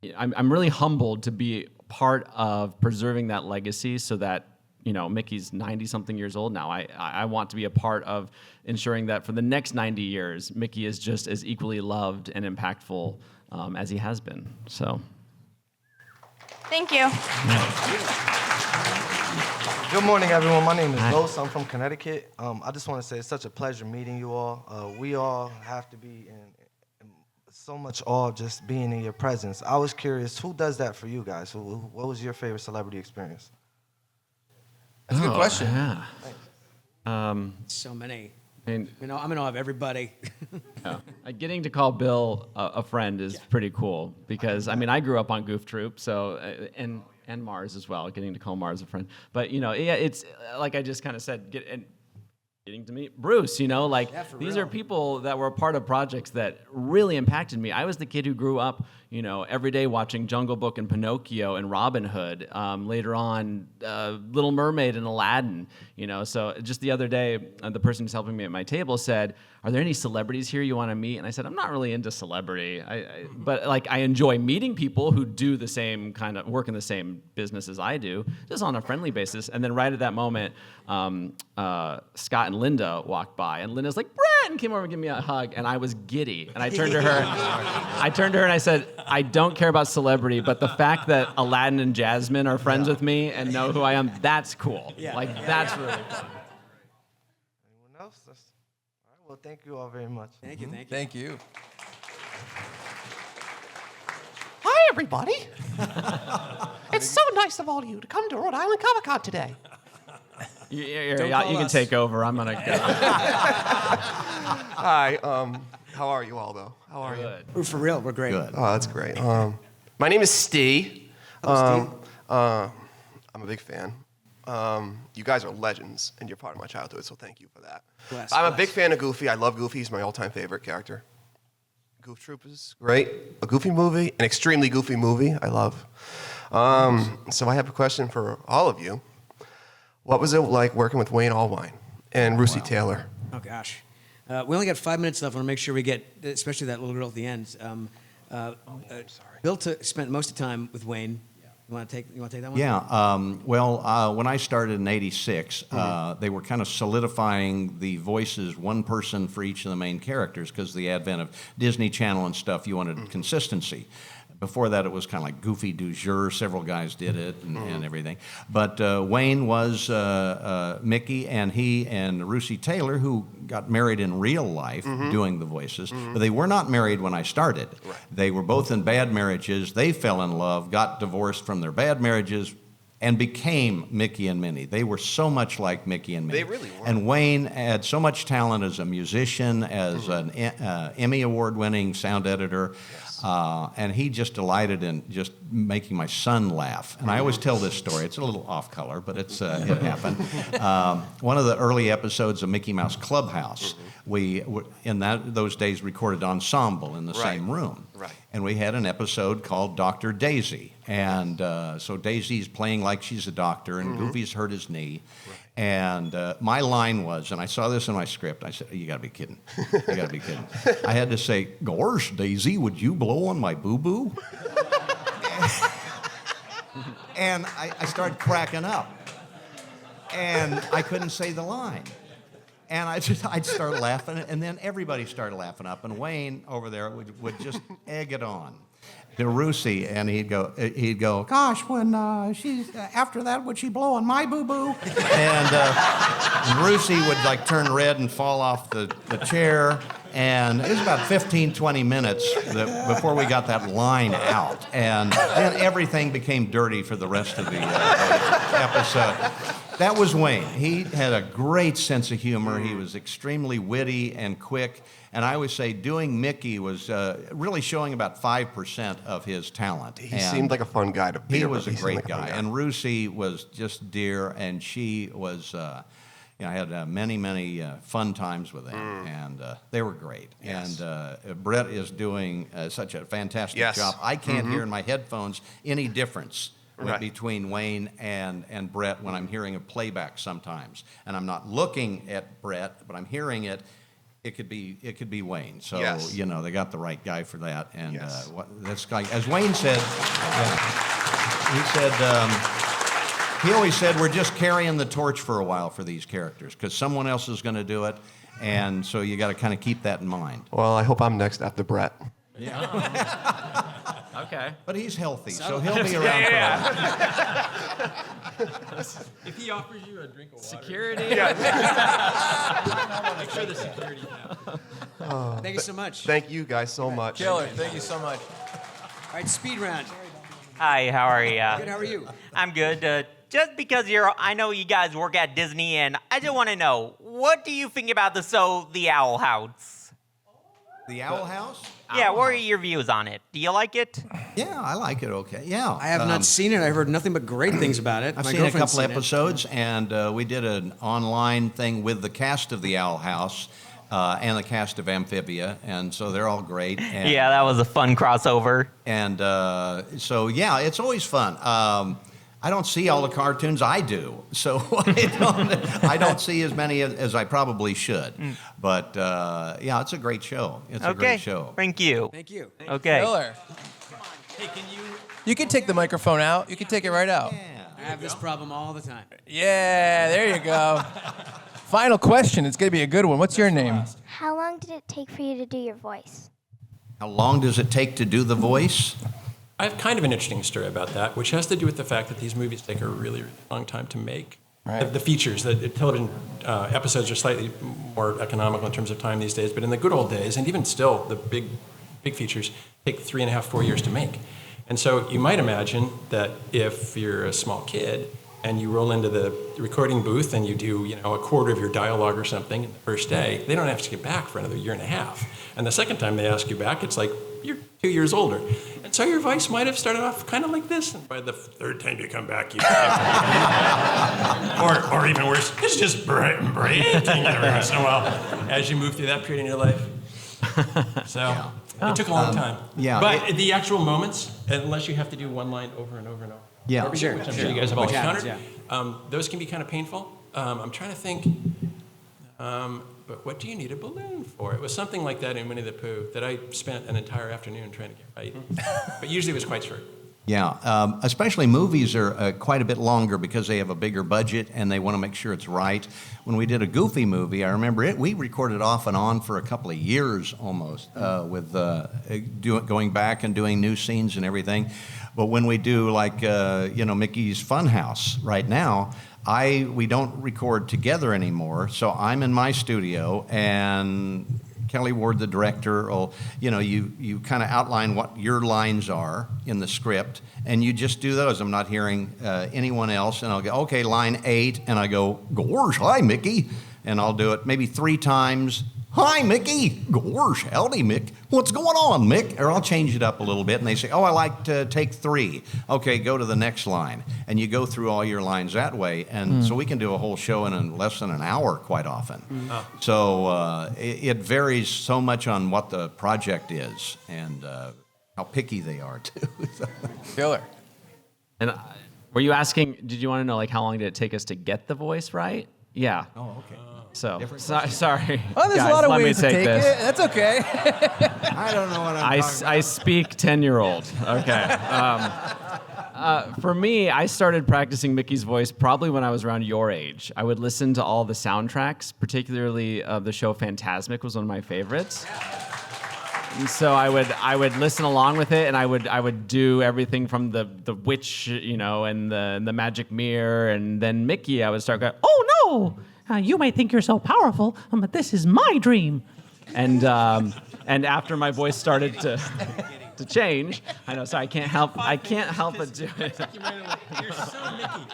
really humbled to be part of preserving that legacy so that, Mickey's 90-something years old now. I want to be a part of ensuring that for the next 90 years, Mickey is just as equally loved and impactful as he has been. So, Thank you. Good morning, everyone. My name is Los. I'm from Connecticut. I just want to say it's such a pleasure meeting you all. We all have to be in so much awe of just being in your presence. I was curious, who does that for you guys? What was your favorite celebrity experience? That's a good question. Yeah. So many. And, I'm in awe of everybody. Yeah. Getting to call Bill a friend is pretty cool because I grew up on Goof Troop, so and Mars as well. Getting to call Mars a friend, but it's like I just kind of said, getting to meet Bruce. These are people that were a part of projects that really impacted me. I was the kid who grew up, every day watching Jungle Book and Pinocchio and Robin Hood. Later on, Little Mermaid and Aladdin. So just the other day, the person who's helping me at my table said, "Are there any celebrities here you want to meet?" And I said, "I'm not really into celebrity, but I enjoy meeting people who do the same kind of work in the same business as I do, just on a friendly basis." And then right at that moment, Scott and Linda walked by, and Linda's like, "Brett," and came over and gave me a hug, and I was giddy. And I turned to her, and I said, "I don't care about celebrity, but the fact that Aladdin and Jasmine are friends with me and know who I am, that's cool. That's really fun." Anyone else? All right, well, thank you all very much. Thank you. Thank you. Hi, everybody. It's so nice of all of you to come to Rhode Island Comic Con today. You can take over. I'm gonna go. Hi. How are you all, though? How are you? We're for real. We're great. Good. Oh, that's great. My name is Steve. Hello, I'm a big fan. You guys are legends, and you're part of my childhood, so thank you for that. I'm a big fan of Goofy. I love Goofy. He's my all-time favorite character. Goof Troop is great. A Goofy movie, an extremely Goofy movie I love. So I have a question for all of you. What was it like working with Wayne Allwine and Russi Taylor? Oh, gosh. We only got 5 minutes left. I want to make sure we get, especially that little girl at the end. Sorry. Bill spent most of the time with Wayne. You want to take that one? Yeah. When I started in '86, they were kind of solidifying the voices, one person for each of the main characters, because the advent of Disney Channel and stuff, you wanted consistency. Before that, it was kind of like Goofy du jour. Several guys did it and everything. But Wayne was Mickey, and he and Russi Taylor, who got married in real life doing the voices. But they were not married when I started. Right. They were both in bad marriages. They fell in love, got divorced from their bad marriages, and became Mickey and Minnie. They were so much like Mickey and Minnie. They really were. And Wayne had so much talent as a musician, as an Emmy Award-winning sound editor. Yes. And he just delighted in just making my son laugh. And I always tell this story. It's a little off color, but it happened. One of the early episodes of Mickey Mouse Clubhouse, we, in those days, recorded ensemble in the same room. Right. And we had an episode called Dr. Daisy. And so Daisy's playing like she's a doctor, and Goofy's hurt his knee. Right. And my line was, and I saw this in my script, I said, "You gotta be kidding. You gotta be kidding." I had to say, "Gosh, Daisy, would you blow on my boo-boo?" And I started cracking up. And I couldn't say the line. And I'd start laughing, and then everybody started laughing up, and Wayne over there would just egg it on to Russi, and he'd go, "Gosh, when she's after that, would she blow on my boo-boo?" And Russi would like turn red and fall off the chair, and it was about 15, 20 minutes before we got that line out, and then everything became dirty for the rest of the episode. That was Wayne. He had a great sense of humor. He was extremely witty and quick. And I always say doing Mickey was really showing about 5% of his talent. He seemed like a fun guy to be He around. was a He seemed great like a fun guy. guy. And Rusey was just dear, and she was, I had many fun times with them, and they were great. Yes. And Brett is doing such a fantastic Yes. job. I can't Mhm. hear in my headphones any difference Right. between Wayne and Brett when I'm hearing a playback sometimes. And I'm not looking at Brett, but I'm hearing it. It could be Wayne. So, Yes. they got the right guy for that. And Yes. this guy, as Wayne said, he said, he always said, we're just carrying the torch for a while for these characters because someone else is going to do it. And so you got to kind of keep that in mind. Well, I hope I'm next after Brett. Okay. But he's healthy, so he'll be around for a while. If he offers you a drink of water. Security. Make sure the security happens. Thank you so much. Thank you guys so much. Killer. Thank you so much. All right, speed round. Hi, how are you? Good, how are you? I'm good. Just because I know you guys work at Disney, and I just want to know, what do you think about the Owl House? The Owl House? Yeah, what are your views on it? Do you like it? Yeah, I like it okay. Yeah. I have not seen it. I've heard nothing but great things about it. I've My seen a girlfriend's couple seen it. episodes, and we did an online thing with the cast of the Owl House and the cast of Amphibia, and so they're all great. And, Yeah, that was a fun crossover. And so, yeah, it's always fun. I don't see all the cartoons. I do, so I don't see as many as I probably should. But yeah, it's a great show. It's a great show. Thank you. Thank you. Okay. Killer. Hey, can you? You can take the microphone out. You can take it right out. I have this problem all the time. Yeah, there you go. Final question. It's going to be a good one. What's your name? How long did it take for you to do your voice? How long does it take to do the voice? I have kind of an interesting story about that, which has to do with the fact that these movies take a really, really long time to make. Right. The features, the television episodes are slightly more economical in terms of time these days, but in the good old days, and even still, the big features take 3.5, 4 years to make. And so you might imagine that if you're a small kid and you roll into the recording booth and you do, a quarter of your dialogue or something the first day, they don't have to get back for another 1.5 years. And the second time they ask you back, it's like you're 2 years older. And so your voice might have started off kind of like this, and by the third time you come back, you or even worse, it's just breaking every once in a while as you move through that period in your life. So it took a long time. Yeah, But the actual moments, unless you have to do one line over and over and over. Yeah, which sure, I'm sure. sure you guys have all Which happens, encountered. Those can be kind of painful. I'm trying to think. But what do you need a balloon for? It was something like that in Winnie the Pooh that I spent an entire afternoon trying to get right. But usually it was quite short. Yeah, especially movies are quite a bit longer because they have a bigger budget and they want to make sure it's right. When we did a Goofy movie, I remember we recorded off and on for a couple of years almost with going back and doing new scenes and everything. But when we do like Mickey's Funhouse right now, we don't record together anymore. So I'm in my studio and Kelly Ward, the director, will, you kind of outline what your lines are in the script, and you just do those. I'm not hearing anyone else, and I'll go, okay, line 8, and I go, gosh, hi, Mickey, and I'll do it maybe 3 times. Hi, Mickey. Gosh, howdy, Mick. What's going on, Mick? Or I'll change it up a little bit, and they say, oh, I like to take 3. Okay, go to the next line. And you go through all your lines that way, and so we can do a whole show in less than an hour quite often. So it varies so much on what the project is and how picky they are, too. Killer. And were you asking, did you want to know, like, how long did it take us to get the voice right? Yeah. Oh, okay. So, sorry. Oh, there's guys, a lot of let ways me to take this. it. That's okay. I don't know what I'm talking I speak 10-year-old. Okay. For me, I started practicing Mickey's voice probably when I was around your age. I would listen to all the soundtracks, particularly the show Fantasmic was one of my favorites. And so I would listen along with it, and I would do everything from the witch, and the magic mirror, and then Mickey. I would start going, Oh no! You may think you're so powerful, but this is my dream. and after my voice started to change, I know. Sorry, I can't help but do it. You're so Mickey.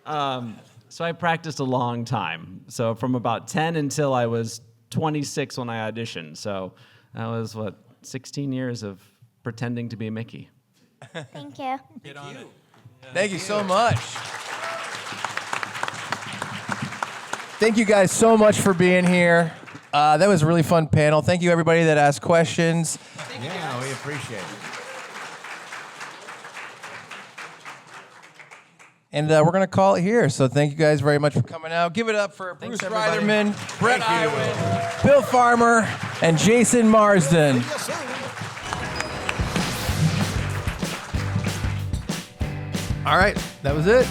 So I practiced a long time. So from about 10 until I was 26 when I auditioned. So that was, 16 years of pretending to be Mickey. Thank you. Get on it. Thank you so much. Thank you guys so much for being here. That was a really fun panel. Thank you, everybody that asked questions. Yeah, we appreciate it. And we're going to call it here. So thank you guys very much for coming out. Give it up for Bruce Reitherman, Brett Iwan, Bill Farmer, and Jason Marsden. All right, that was it.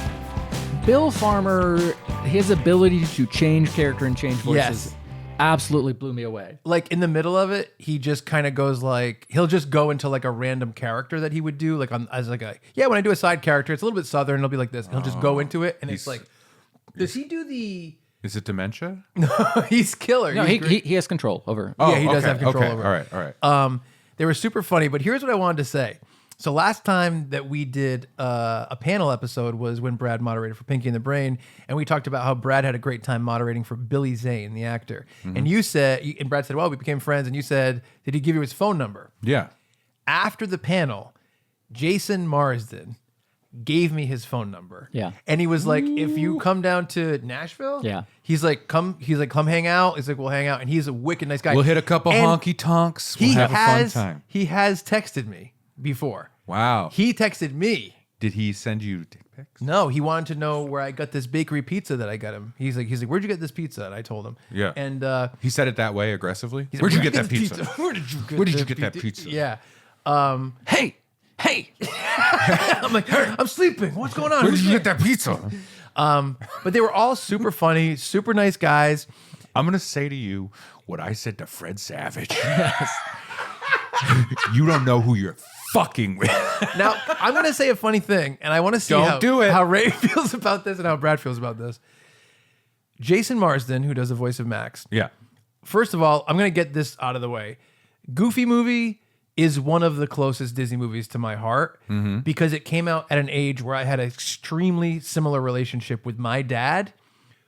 Bill Farmer, his ability to change character and change voices absolutely blew me away. Like in the middle of it, he just kind of goes like, he'll just go into like a random character that he would do, like when I do a side character, it's a little bit southern, it'll be like this. He'll just go into it, and it's like, does he do the? Is it dementia? No, he's killer. No, he has control over. Yeah, he does have control over it. All right. They were super funny, but here's what I wanted to say. So last time that we did a panel episode was when Brad moderated for Pinky and the Brain, and we talked about how Brad had a great time moderating for Billy Zane, the actor. Mm-hmm. And you said, and Brad said, well, we became friends, and you said, did he give you his phone number? Yeah. After the panel, Jason Marsden gave me his phone number. Yeah. And he was like, if you come down to Nashville, Yeah. He's like, come hang out. He's like, we'll hang out. And he's a wicked nice guy. We'll hit a couple And honky tonks. We'll have a fun time. He has texted me before. Wow. He texted me. Did he send you dick pics? No, he wanted to know where I got this bakery pizza that I got him. He's like, where'd you get this pizza? And I told him. Yeah. And he said it that way aggressively. he's like, Where'd you get that this pizza? Where did you get that pizza? Yeah. Hey. I'm like, I'm sleeping. What's going on? Where did you get that pizza? But they were all super funny, super nice guys. I'm gonna say to you what I said to Fred Savage. You don't know who you're fucking with. Now, I'm going to say a funny thing, and I want to see how Ray feels about this and how Brad feels about this. Jason Marsden, who does the voice of Max. Yeah. First of all, I'm going to get this out of the way. Goofy Movie is one of the closest Disney movies to my heart because it came out at an age where I had an extremely similar relationship with my dad,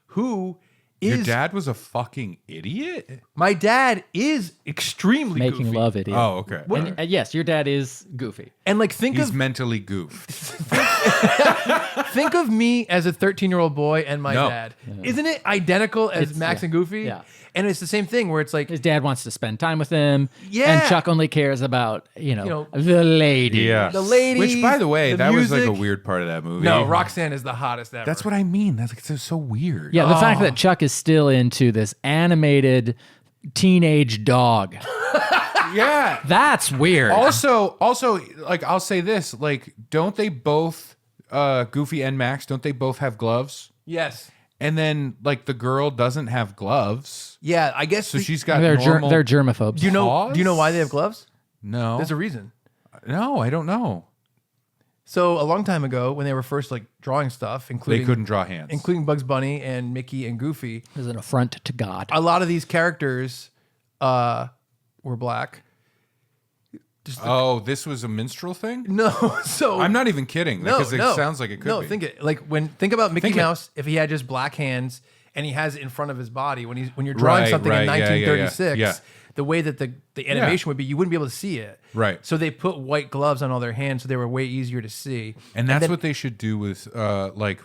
who is... Your dad was a fucking idiot? My dad is extremely Making goofy. love idiot. Oh, okay. And, yes, your dad is goofy. And like He's mentally goofed. Think of me as a 13-year-old boy and my No. dad. Isn't it identical as Max and Goofy? Yeah. And it's the same thing where it's like his dad wants to spend time with him. Yeah. And Chuck only cares about, the lady. Yeah. The lady. Which, by the way, the that was like a music. weird part of that movie. No, Roxanne is the hottest ever. That's what I mean. That's like, it's so weird. Yeah, the fact that Chuck is still into this animated teenage dog. Yeah. That's weird. Also, like, I'll say this, like, don't they both, Goofy and Max, don't they both have gloves? Yes. And then, like, the girl doesn't have gloves. Yeah, I guess So she's got they're normal they're germaphobes. Do you know paws? why they have gloves? No. There's a reason. No, I don't know. So a long time ago, when they were first like drawing stuff, including They couldn't draw hands. including Bugs Bunny and Mickey and Goofy, It was an affront to God. a lot of these characters were black. Oh, this was a minstrel thing? No, so I'm not even kidding, because it sounds like it could be. Think about Mickey Think it. Mouse if he had just black hands and he has it in front of his body when you're drawing Right, something in right, yeah, yeah, 1936. yeah. The way that the animation would be, you wouldn't be able to see it. Right. So they put white gloves on all their hands, so they were way easier to see. And that's then- what they should do with like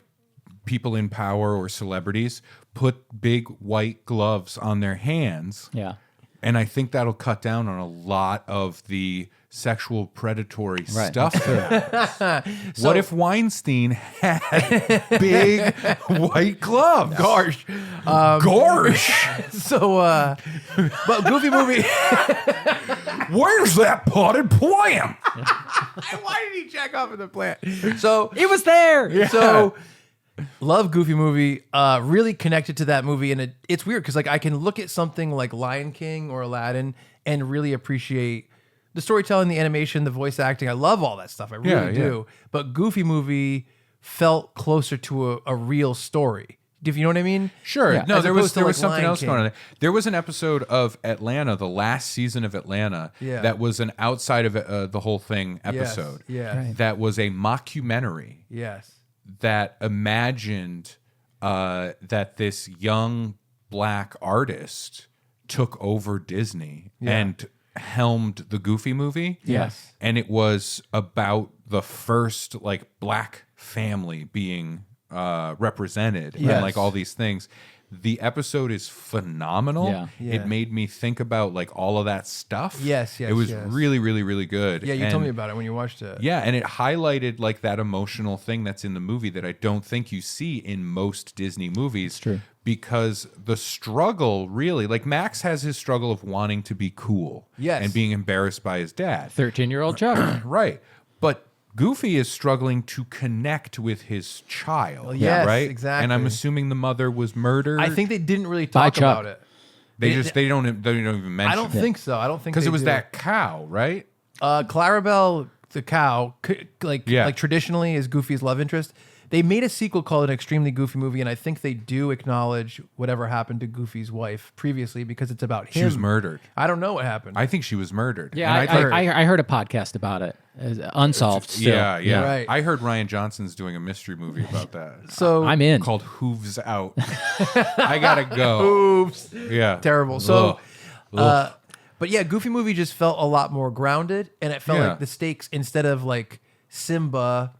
people in power or celebrities. Put big white gloves on their hands. Yeah. And I think that'll cut down on a lot of the sexual predatory Right. stuff. So- What if Weinstein had big white gloves? Gosh. Gosh. So, but Goofy Movie. Where's that potted plant? Why did he check off of the plant? So it was there. So love Goofy Movie. Really connected to that movie, and it's weird because like I can look at something like Lion King or Aladdin and really appreciate the storytelling, the animation, the voice acting. I love all that stuff. I really do. But Goofy Movie felt closer to a real story. If you know what I mean? Sure. Yeah. No, As there was opposed to, like, something Lion else King. going on there. There was an episode of Atlanta, the last season of Atlanta, Yeah. that was an outside of the whole thing episode. Yeah. Right. That was a mockumentary. Yes. that imagined that this young black artist took over Disney and helmed the Goofy movie. Yes. And it was about the first like black family being represented and like all these things. The episode is phenomenal. Yeah. It made me think about like all of that stuff. Yes, It was yes. really, really, really good. Yeah, you told me about it when you watched it. Yeah, and it highlighted like that emotional thing that's in the movie that I don't think you see in most Disney movies. true. Because the struggle really, like Max has his struggle of wanting to be cool. Yes. And being embarrassed by his dad. 13-year-old Chuck. Right. But Goofy is struggling to connect with his child. Well, yes, right? exactly. And I'm assuming the mother was murdered. I think they didn't really By talk Chuck. about it. they don't even mention I don't think so. I don't think because they it was do. that cow, right? Clarabelle the cow, like traditionally is Goofy's love interest. They made a sequel called An Extremely Goofy Movie, and I think they do acknowledge whatever happened to Goofy's wife previously because it's about him. She was murdered. I don't know what happened. I think she was murdered. Yeah, And I heard a podcast about it. Unsolved still. Yeah. Right. I heard Ryan Johnson's doing a mystery movie about that. So I'm in. Called Hooves Out. I gotta go. Oops. Yeah. Terrible. So, Ugh. but yeah, Goofy movie just felt a lot more grounded, and it felt like the stakes, instead of like Simba,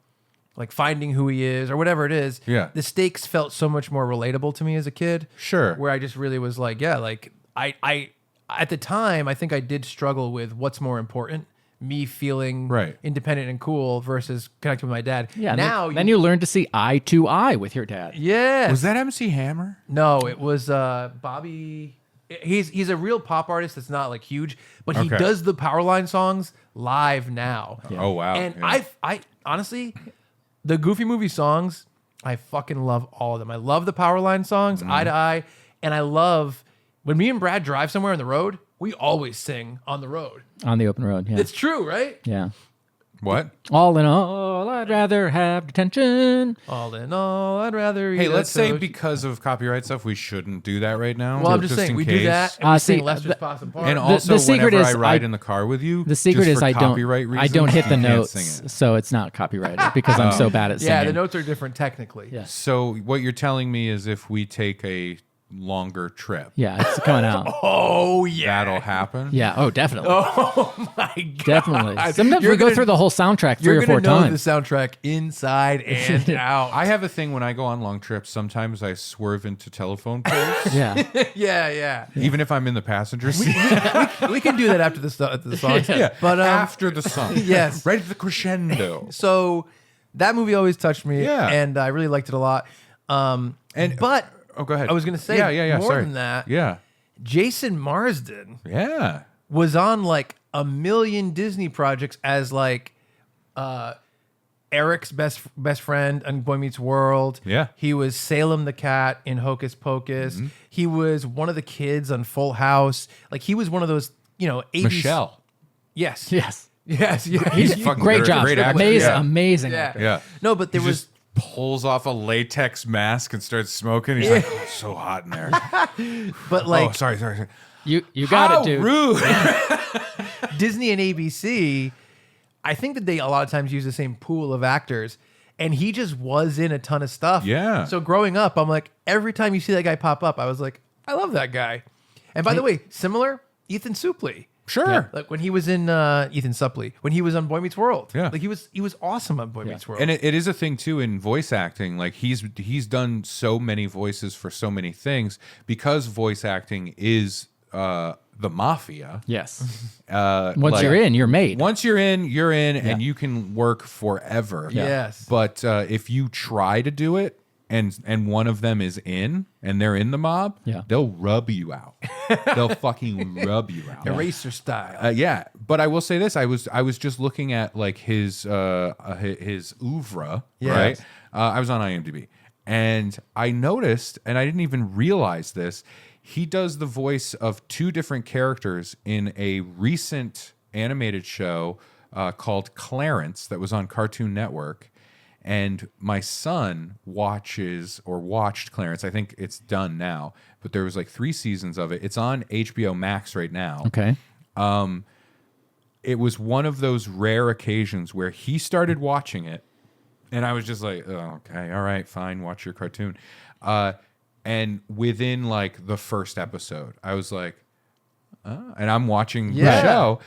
like finding who he is or whatever it is, the stakes felt so much more relatable to me as a kid. Sure. Where I just really was like, yeah, like I at the time, I think I did struggle with what's more important. Me feeling independent and cool versus connecting with my dad. Yeah. Now then you learn to see eye to eye with your dad. Yeah. Was that MC Hammer? No, it was Bobby. He's a real pop artist that's not like huge, but he Okay. does the Powerline songs live now. Oh, wow. And Yeah. I honestly, the Goofy movie songs, I fucking love all of them. I love the Powerline songs, Eye to Eye, and I love when me and Brad drive somewhere on the road. We always sing on the road. On the open road, yeah. It's true, right? Yeah. What? All in all, I'd rather have detention. All in all, I'd rather. Hey, eat let's a say toast. because of copyright stuff, we shouldn't do that right now. Well, I'm just saying in we case. do that. And we See, sing Lester's Possum Park. And also, the secret whenever is I ride I- in the car with you, The secret just is for I don't copyright I don't reasons, hit the you can't notes, sing it. so it's not copyrighted because I'm so bad at singing. Yeah, the notes are different technically. Yeah. So what you're telling me is if we take a longer trip, Yeah, it's coming out. Oh yeah, that'll happen. Yeah. Oh, definitely. Oh my god. Definitely. Sometimes You're we go gonna- through the whole soundtrack 3 You're or 4 gonna know times. the soundtrack inside and out. I have a thing when I go on long trips. Sometimes I swerve into telephone poles. Yeah. yeah. Even if I'm in the passenger seat. We can do that after the songs. Yeah, But after the song. Yes. Right at the crescendo. So that movie always touched me. Yeah. And I really liked it a lot. But oh, go ahead. I was gonna say yeah. more Sorry. than that. Yeah. Jason Marsden Yeah. was on like a million Disney projects as like Eric's best friend on Boy Meets World. Yeah. He was Salem the cat in Hocus Pocus. Mm-hmm. He was one of the kids on Full House. Like he was one of those, 80s. Michelle. Yes. Yes. Yes. He's fucking Great job. Great actor. Amazing. Yeah. Amazing. Yeah. actor. Yeah. No, but there He was just pulls off a latex mask and starts smoking. He's like, oh, so hot in there. but like oh, sorry. You got How it, dude. rude. Disney and ABC, I think that they a lot of times use the same pool of actors, and he just was in a ton of stuff. Yeah. So growing up, I'm like, every time you see that guy pop up, I was like, I love that guy. And by the way, similar, Ethan Suplee. Sure. Yeah, like when he was in Ethan Suplee, when he was on Boy Meets World. Yeah. Like he was awesome on Boy Meets World. And it is a thing too in voice acting. Like he's done so many voices for so many things because voice acting is the mafia. Yes. Once you're in, you're made. Once you're in, and you can work forever. Yeah. Yes. But if you try to do it and one of them is in and they're in the mob, they'll rub you out. They'll fucking rub you out. Eraser style. Yeah, but I will say this: I was just looking at like his oeuvre, right? I was on IMDb, and I noticed, and I didn't even realize this. He does the voice of 2 different characters in a recent animated show called Clarence that was on Cartoon Network. And my son watched Clarence. I think it's done now, but there was like 3 seasons of it. It's on HBO Max right now. Okay. It was one of those rare occasions where he started watching it And I was just like, oh, okay, all right, fine, watch your cartoon. And within like the first episode, I was like, and I'm watching the show.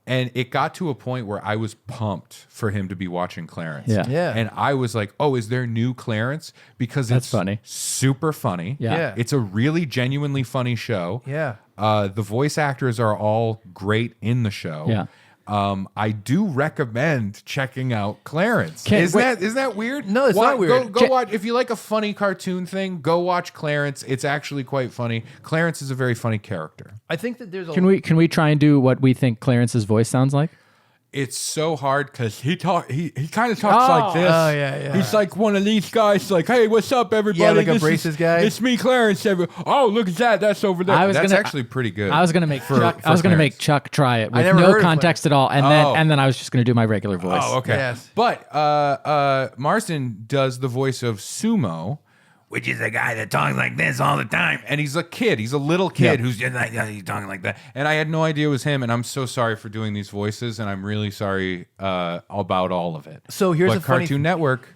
And it got to a point where I was pumped for him to be watching Clarence. Yeah. And I was like, oh, is there new Clarence? Because That's it's funny. super funny. Yeah. It's a really genuinely funny show. Yeah. The voice actors are all great in the show. Yeah. I do recommend checking out Clarence. Wait. Isn't that weird? No, it's not weird. Go watch. If you like a funny cartoon thing, go watch Clarence. It's actually quite funny. Clarence is a very funny character. I think that there's a. Can we try and do what we think Clarence's voice sounds like? It's so hard because he kind of talks like this. Oh, yeah. He's like one of these guys, like, hey, what's up, everybody? Yeah, like a This braces is- guy. It's me, Clarence. Oh, look at that. That's over there. That's actually pretty good. I was gonna make Chuck. I was gonna make Chuck try it with never heard no of context at all, and Oh. then I was just gonna do my regular voice. Oh, okay. Yes. But Marsden does the voice of Sumo, which is a guy that talks like this all the time. And he's a kid. He's a little kid who's just like, he's talking like that. And I had no idea it was him. And I'm so sorry for doing these voices. And I'm really sorry about all of it. So here's but a funny Cartoon Network,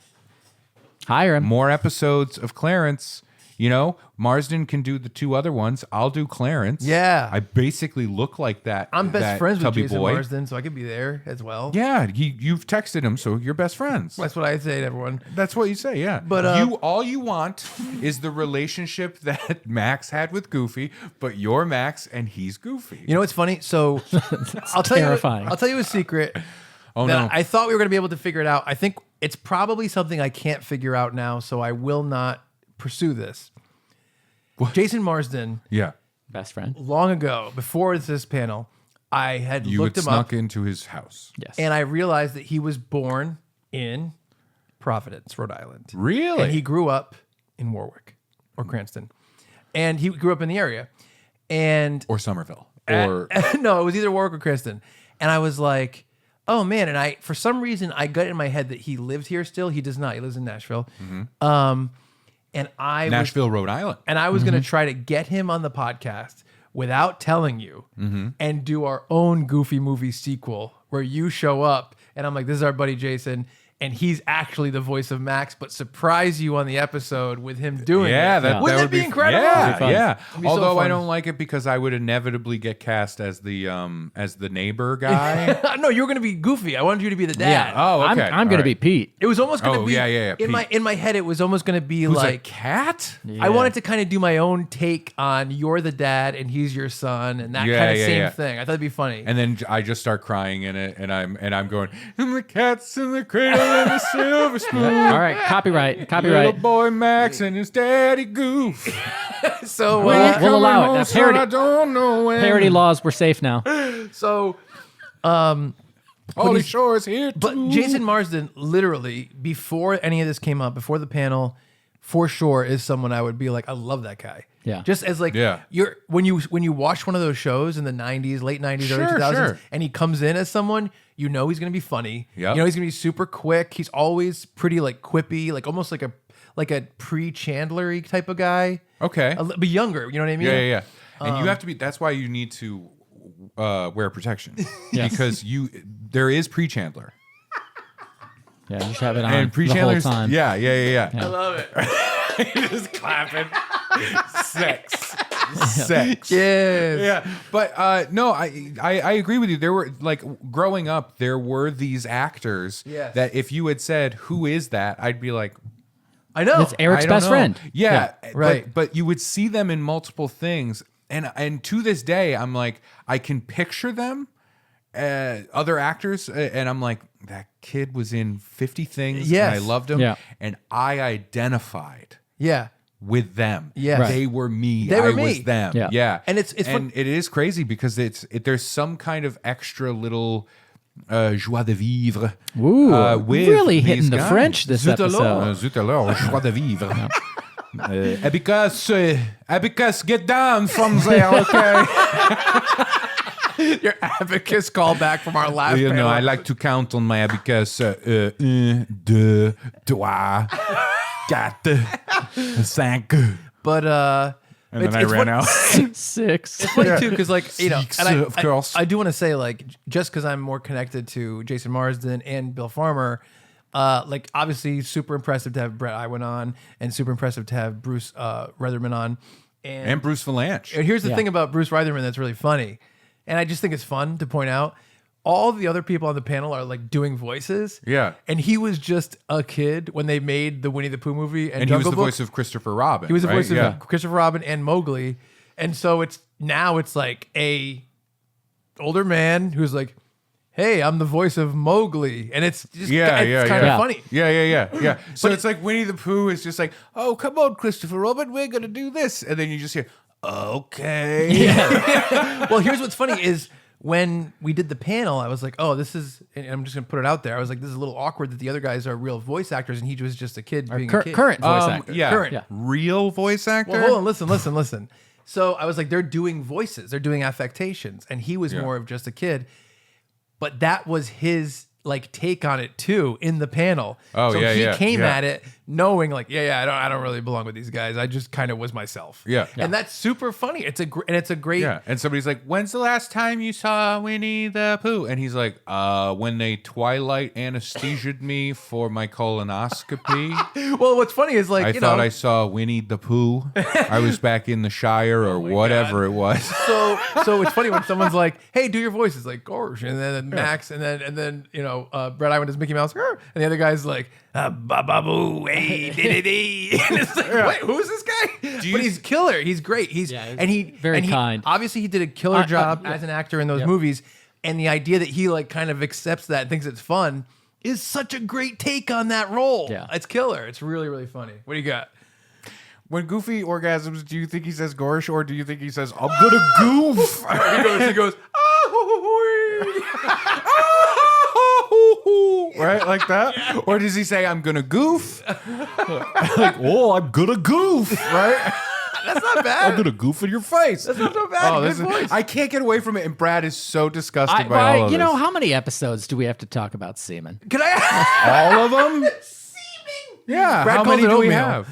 hire him. more episodes of Clarence. You know, Marsden can do the two other ones. I'll do Clarence. Yeah. I basically look like that. I'm best that friends with tubby Jason boy. Marsden, so I could be there as well. Yeah, you've texted him, so you're best friends. That's what I say to everyone. That's what you say, yeah. But, all you want is the relationship that Max had with Goofy, but you're Max and he's Goofy. You know what's funny? So I'll tell terrifying. I'll tell you a secret. Oh, that no. I thought we were going to be able to figure it out. I think it's probably something I can't figure out now, so I will not pursue this. Jason Marsden, Yeah. Best friend. long ago, before this panel, I had You looked had him up, snuck into his house. Yes. and I realized that he was born in Providence, Rhode Island. Really? And he grew up in Warwick or Cranston. And he grew up in the area. And Or Somerville. Or no, it was either Warwick or Cranston. And I was like, oh man. And for some reason, I got in my head that he lived here still. He does not. He lives in Nashville. And I Nashville, Rhode Island. And I was going to try to get him on the podcast without telling you and do our own Goofy movie sequel where you show up and I'm like, this is our buddy Jason. And he's actually the voice of Max, but surprise you on the episode with him doing Yeah, it. that Wouldn't would that be incredible? Yeah, yeah. It'd be so Although I fun. don't like it because I would inevitably get cast as the neighbor guy. No, you were going to be Goofy. I wanted you to be the dad. Oh, okay. I'm gonna be Pete. It was almost going to Oh, be yeah, in my head. It was almost going to be Who's a like cat? I wanted to kind of do my own take on you're the dad and he's your son and that kind of same thing. I thought it'd be funny. And then I just start crying in it, and I'm going, and the cat's in the cradle and the silver spoon. All right, copyright. Little boy Max and his daddy Goof. So We'll allow it. Son, I don't know when. Parody laws. We're safe now. so Pauly Shore is here but too. Jason Marsden, literally before any of this came up, before the panel, for sure is someone I would be like, I love that guy. Yeah. Just as like you're when you watch one of those shows in the 90s, late 90s, early Sure, 2000s, sure. and he comes in as someone, you know he's gonna be funny. Yep. You know he's gonna be super quick. He's always pretty like quippy, like almost like a pre-Chandler-y type of guy. Okay. But younger, you know what I mean? Yeah. And you have to be. That's why you need to wear protection because there is pre-Chandler. Yeah, you should have it on And the whole pre-Chandler's. time. Yeah. I love it. Just clapping. Sex. Yes. Yeah, but no, I agree with you. There were like growing up, there were these actors Yes. that if you had said who is that, I'd be like, I know. It's Eric's I don't best know. friend. Yeah, right. But you would see them in multiple things, and to this day, I'm like, I can picture them, other actors, and I'm like, that kid was in 50 things. Yes. And I loved him. Yeah. And I identified Yeah. with them. Yes. Right. They were me. They were I me. was them. Yeah. Yeah. And it's fun- and it is crazy because there's some kind of extra little joie de vivre. Ooh, with really these hitting the guys. French this Zut episode. alors, zut alors, joie de vivre. Abacus, get down from there, okay? Your abacus callback from our last You know, panel. I like to count on my abacus. 1, 2, 3, 4, 5. But And then I ran out. 6. It's funny too, because like you know, Six, and of course. I do want to say like just because I'm more connected to Jason Marsden and Bill Farmer, Like obviously super impressive to have Brett Iwan on, and super impressive to have Bruce Reitherman on, And Bruce Valanche. And here's the thing about Bruce Reitherman that's really funny, and I just think it's fun to point out. All the other people on the panel are like doing voices. Yeah. And he was just a kid when they made the Winnie the Pooh movie. And he was Jungle the Book. voice of Christopher Robin. He was the right? voice of Yeah. Christopher Robin and Mowgli. And so it's like a older man who's like, hey, I'm the voice of Mowgli. And it's just it's kind of funny. Yeah. So it's like Winnie the Pooh is just like, oh, come on, Christopher Robin, we're going to do this. And then you just hear, okay. Well, here's what's funny is when we did the panel, I was like, oh, this is, and I'm just going to put it out there. I was like, this is a little awkward that the other guys are real voice actors and he was just a kid being a kid. Current voice actor. Yeah. Current. Yeah. Real voice actor? Well, hold on, listen. So I was like, they're doing voices, they're doing affectations, and he was more of just a kid. But that was his like take on it too in the panel. Oh, so yeah, he yeah, came yeah. at it knowing like, I don't really belong with these guys. I just kind of was myself. Yeah. And that's super funny. It's a great. Yeah. And somebody's like, when's the last time you saw Winnie the Pooh? And he's like, when they twilight anesthetized me for my colonoscopy. Well, what's funny is like, I thought I saw Winnie the Pooh. I was back in the Shire or whatever it was. So it's funny when someone's like, "Hey, do your voice." It's like Gorsh, and then Max, and then Brett Iwan does Mickey Mouse, and the other guy's like, "Ba ba boo, hey, dee." And it's like, wait, who's this guy? But he's killer. He's great. He's very kind. Obviously, he did a killer job as an actor in those movies, and the idea that he like kind of accepts that and thinks it's fun is such a great take on that role. Yeah. It's killer. It's really really funny. What do you got? When Goofy orgasms, do you think he says Gorsh or do you think he says, I'm gonna goof? he goes, right? Like that? Yeah. Or does he say, I'm gonna goof? Like, oh, I'm gonna goof, right? That's not bad. I'm gonna goof in your face. That's not so bad. Good voice. I can't get away from it, and Brad is so disgusted by all of this. How many episodes do we have to talk about semen? Can I? All of them? Semen. Yeah. Brad How calls many it do we oatmeal. have?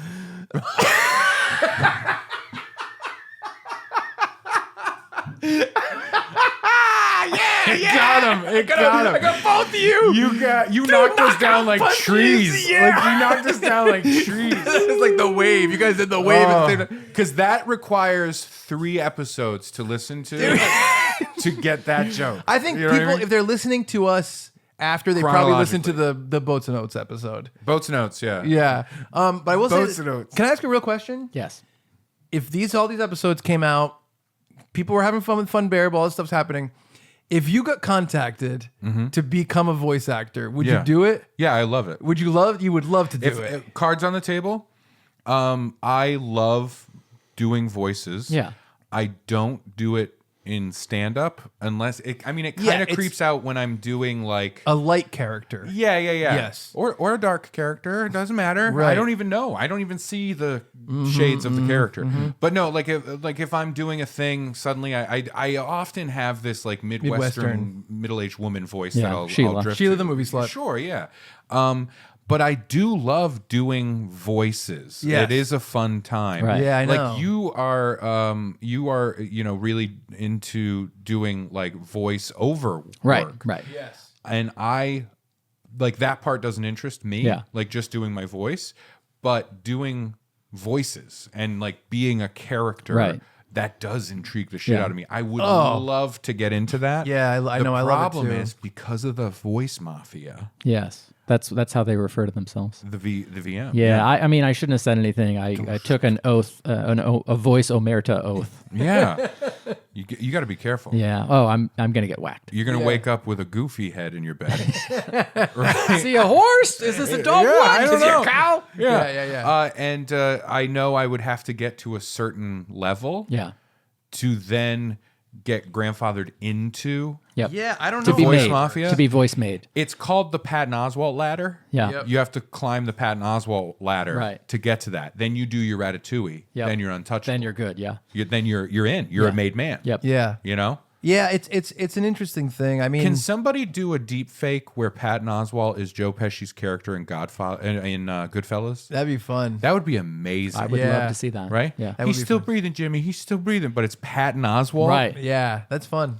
It got him. I got both of you. You knocked us down like trees. Yeah. Like you knocked us down like trees. It's like the wave. You guys did the wave. Because that requires 3 episodes to listen to get that joke. I think You know what people, I mean? if they're listening to us after, they probably listen to the Boats and Oats episode. Boats and Oats, yeah. Yeah. But I will Boats say, and Oats. Can I ask a real question? Yes. If all these episodes came out, people were having fun with Funbearable, all this stuff's happening. If you got contacted to become a voice actor, would you do it? Yeah, I love it. You would love to do it. Cards on the table. I love doing voices. Yeah. I don't do it in stand-up unless it kind of creeps out when I'm doing like a light character. Yeah. Yes. Or a dark character. It doesn't matter. Right. I don't even know. I don't even see the shades of the character. But no, like if I'm doing a thing, suddenly I often have this like Midwestern middle-aged woman voice that I'll drift Sheila to. the movie slut. Sure, yeah. But I do love doing voices. Yes. It is a fun time. Right. Yeah, I know. Like you are really into doing like voice over work. Right. Yes. And I like that part doesn't interest me. Yeah. Like just doing my voice, but doing voices and like being a character. Right. That does intrigue the shit Yeah. out of me. I would love to get into that. Yeah, I know. I love it The problem too. is because of the voice mafia. Yes. That's how they refer to themselves. The VM. Yeah, I mean, I shouldn't have said anything. I took an oath, a voice omerta oath. Yeah. You got to be careful. Yeah. Oh, I'm gonna get whacked. You're gonna wake up with a goofy head in your bed. See a horse? Is this a dog? Yeah, What? I don't Is it know. a cow? Yeah. And I know I would have to get to a certain level. Yeah. To then get grandfathered into. Yep. Yeah, I don't To know. be Voice made. mafia. To be voice made. It's called the Patton Oswalt ladder. Yeah. Yep. You have to climb the Patton Oswalt ladder Right. to get to that. Then you do your Ratatouille. Yep. Then you're untouchable. Then you're good. Yeah. Then you're in. You're a Yeah. made man. Yep. Yeah. You know? Yeah, it's an interesting thing. I mean, Can somebody do a deep fake where Patton Oswalt is Joe Pesci's character in Goodfellas? that'd be fun. That would be amazing. I would Yeah. love to see that. Right? Yeah. That would He's be still fun. breathing, Jimmy. He's still breathing, but it's Patton Oswalt. Right. Yeah, that's fun.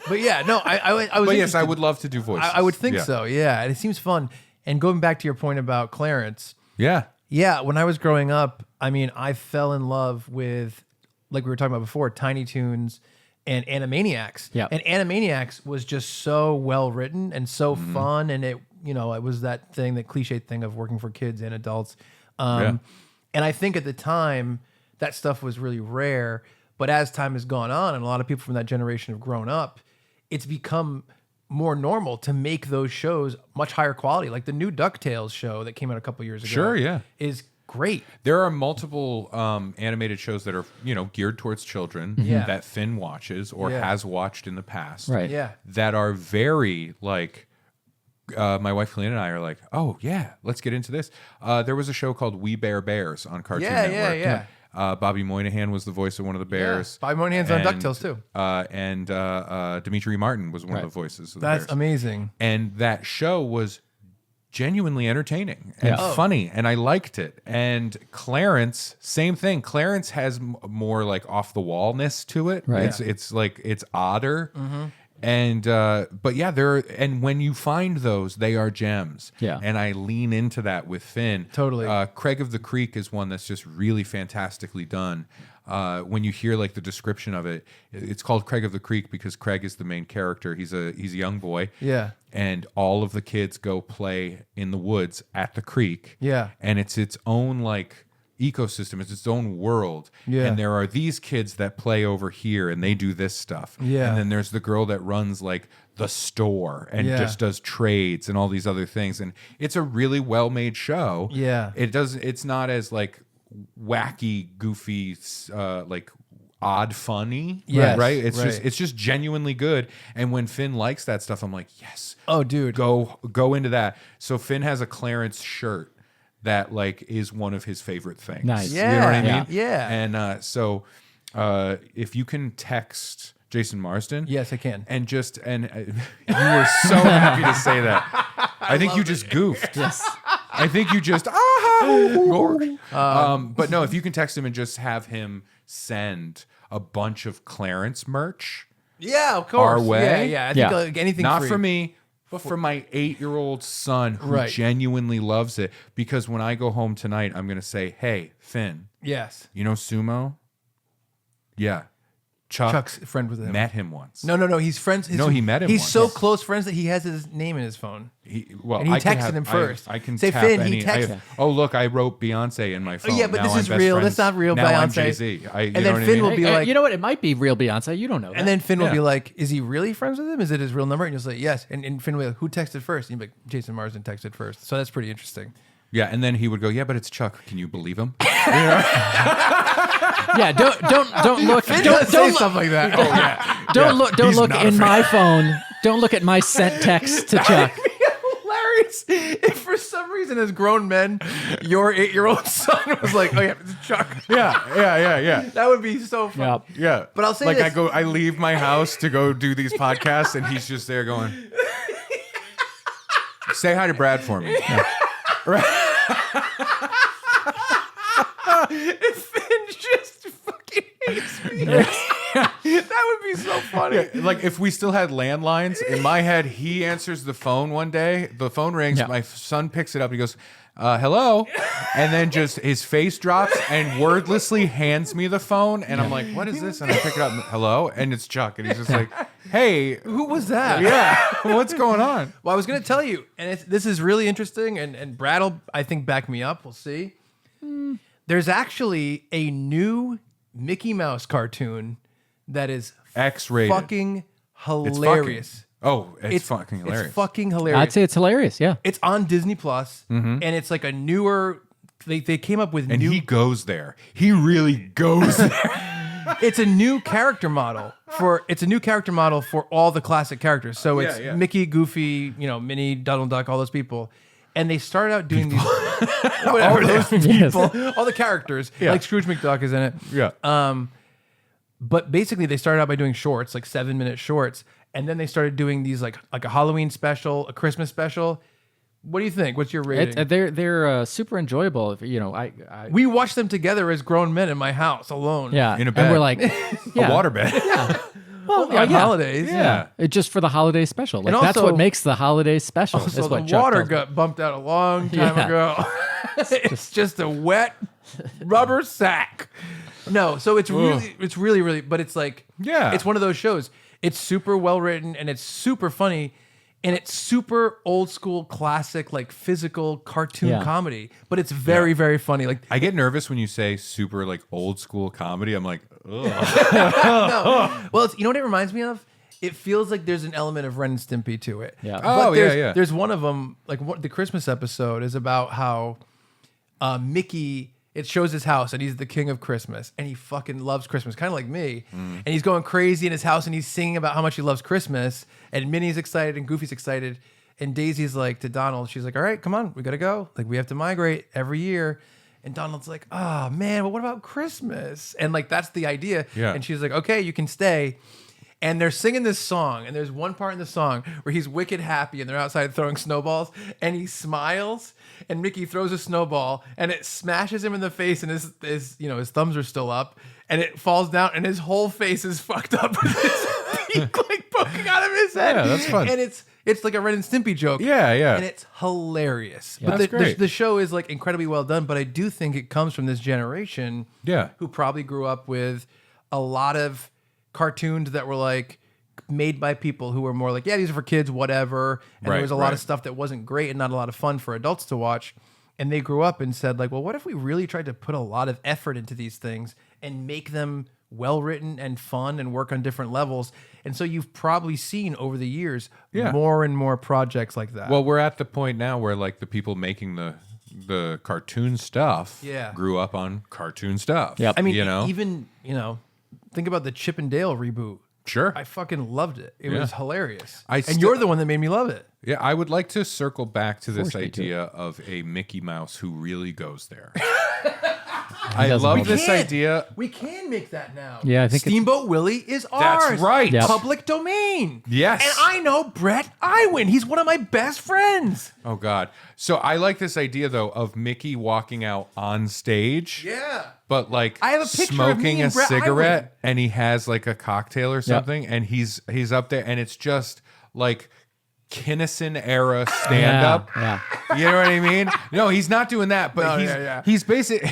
But yeah, no, I was. But yes, interested. I would love to do voices. I would think Yeah. so. Yeah, and it seems fun. And going back to your point about Clarence. Yeah. Yeah, when I was growing up, I mean, I fell in love with, like we were talking about before, Tiny Toons and Animaniacs. Yeah. And Animaniacs was just so well written and so Mm-hmm. fun, and it was that thing, that cliche thing of working for kids and adults. Yeah. And I think at the time that stuff was really rare, but as time has gone on, and a lot of people from that generation have grown up, it's become more normal to make those shows much higher quality. Like the new DuckTales show that came out a couple years ago. Sure, yeah. Is great. There are multiple animated shows that are, geared towards children Yeah. that Finn watches or Yeah. has watched in the past. Right. Yeah. That are very like, my wife Colleen and I are like, oh yeah, let's get into this. There was a show called We Bare Bears on Cartoon Yeah, Network. yeah. Bobby Moynihan was the voice of one of the bears. Bobby Moynihan's on DuckTales too. And Dimitri Martin was one of the voices of the bears. That's amazing. And that show was genuinely entertaining and Yeah. funny, and I liked it. And Clarence, same thing. Clarence has more like off the wallness to it. Right. It's like it's odder. And but yeah, and when you find those, they are gems. Yeah. And I lean into that with Finn. Totally. Craig of the Creek is one that's just really fantastically done. When you hear like the description of it, it's called Craig of the Creek because Craig is the main character. He's a young boy. Yeah. And all of the kids go play in the woods at the creek. Yeah. And it's its own like ecosystem. It's its own world. Yeah. And there are these kids that play over here and they do this stuff. Yeah. And then there's the girl that runs like the store and Yeah. just does trades and all these other things. And it's a really well-made show. Yeah. It's not as like wacky, goofy, like odd funny. Yes, Right? It's right. just genuinely good. And when Finn likes that stuff, I'm like, yes. Oh, dude. Go into that. So Finn has a Clarence shirt that like is one of his favorite things. Nice. You know what I Yeah, mean? yeah. And so if you can text Jason Marsden. Yes, I can. And you were so happy to say that. I think you just goofed. Yes. I think you just but no, if you can text him and just have him send a bunch of Clarence merch. Yeah, of course. Our way. Yeah. I think like anything Not free. for me, but for my 8-year-old son who Right. genuinely loves it. Because when I go home tonight, I'm going to say, hey, Finn, Yes. you know Sumo? Yeah. Chuck's friend with him. Met him once. No. He's friends. No, he met him He's once. so Yes. close friends that he has his name in his phone. Well, and he I could texted have- him first. I can say, tap Finn. any. He texted. oh, look, I wrote Beyonce in my phone. yeah, but Now this I'm is best real. friends. That's not real now I'm Beyonce. Jay-Z. And then Finn will be Hey, like, you know what? It might be real Beyonce. You don't know that. and then Finn will Yeah. be like, is he really friends with him? Is it his real number? And you'll say yes. And Finn will be like, who texted first? And you'll be like, Jason Marsden texted first. So that's pretty interesting. Yeah, and then he would go, yeah, but it's Chuck. Can you believe him? Yeah, don't look. Finn Don't does say look. stuff like that. Oh yeah. Don't He's look not a in fan. my phone. Don't look at my sent text to Chuck. Hilarious. If for some reason, as grown men, your 8-year-old son was like, "Oh yeah, it's Chuck." Yeah. That would be so fun. Yeah. Yeah. But I'll say like this. I leave my house to go do these podcasts, and he's just there going, say hi to Brad for me. If Finn just fucking hates me. That would be so funny. Yeah, like if we still had landlines, in my head, he answers the phone one day. The phone rings. Yeah. My son picks it up. He goes, hello. And then just his face drops and wordlessly hands me the phone. And I'm like, what is this? And I pick it up. Hello. And it's Chuck. And he's just like, hey, Who was that? yeah, what's going on? Well, I was going to tell you, and this is really interesting, and Brad will, I think, back me up. We'll see. There's actually a new Mickey Mouse cartoon that is X-rated. fucking It's hilarious. it's fucking hilarious. It's fucking hilarious. I'd say it's hilarious. Yeah. It's on Disney Plus, and it's like a newer. They came up with and new. he goes there. He really goes there. It's a new character model for. It's a new character model for all the classic characters. So it's Yeah. Mickey, Goofy, Minnie, Donald Duck, all those people. And they started out doing these. All those Yes. people, all the characters, Yeah. like Scrooge McDuck is in it. Yeah. But basically, they started out by doing shorts, like 7-minute shorts, and then they started doing these like a Halloween special, a Christmas special. What do you think? What's your rating? They're super enjoyable. I We watched them together as grown men in my house alone. yeah In a and bed. we're like A water bed. Only on holidays. Yeah. It's just for the holiday special. Like And that's also- what makes the holiday special. Also, is what the Chuck water tells me. got bumped out a long time Yeah. ago. It's just a wet rubber sack. No, so it's really, but it's like, Yeah. it's one of those shows. It's super well written and it's super funny. And it's super old school, classic, like physical cartoon Yeah. comedy, but it's very, very funny. Like I get nervous when you say super like old school comedy. I'm like, ugh. no. Well, you know what it reminds me of? It feels like there's an element of Ren and Stimpy to it. Yeah. Oh, there's, yeah. There's one of them, like the Christmas episode is about how Mickey. It shows his house, and he's the king of Christmas, and he fucking loves Christmas, kind of like me. And he's going crazy in his house, and he's singing about how much he loves Christmas. And Minnie's excited, and Goofy's excited, and Daisy's like to Donald, she's like, "All right, come on, we gotta go. Like we have to migrate every year." And Donald's like, "Oh man, but what about Christmas?" And like that's the idea. Yeah. And she's like, "Okay, you can stay." And they're singing this song, and there's one part in the song where he's wicked happy, and they're outside throwing snowballs, and he smiles, and Mickey throws a snowball, and it smashes him in the face, and his thumbs are still up, and it falls down, and his whole face is fucked up with his beak like poking out of his head. Yeah, that's fun. And it's like a Ren and Stimpy joke. Yeah, yeah. And it's hilarious. Yeah. But That's great. the show is like incredibly well done, but I do think it comes from this generation Yeah. who probably grew up with a lot of cartoons that were like made by people who were more like, yeah, these are for kids, whatever. And there was a lot of stuff that wasn't great and not a lot of fun for adults to watch. And they grew up and said like, well, what if we really tried to put a lot of effort into these things and make them well written and fun and work on different levels? And so you've probably seen over the years more and more projects like that. Well, we're at the point now where like the people making the cartoon stuff grew up on cartoon stuff. Yeah, I mean, you know, even think about the Chip and Dale reboot. Sure, I fucking loved it. It was hilarious. And you're you're the one that made me love it. Yeah, I would like to circle back to this Forced me to. idea of a Mickey Mouse who really goes there. I love this idea. We can make that now. Yeah, I think Steamboat Willie is That's ours. right. Yep. Public domain. Yes. And I know Brett Iwan. He's one of my best friends. Oh God. So I like this idea though of Mickey walking out on stage. Yeah. But like I have a picture of smoking me a and Brett cigarette Iwan. and he has like a cocktail or something and he's up there and it's just like Kinnison era stand up. Yeah. You know what I mean? No, he's not doing that, but No, he's basically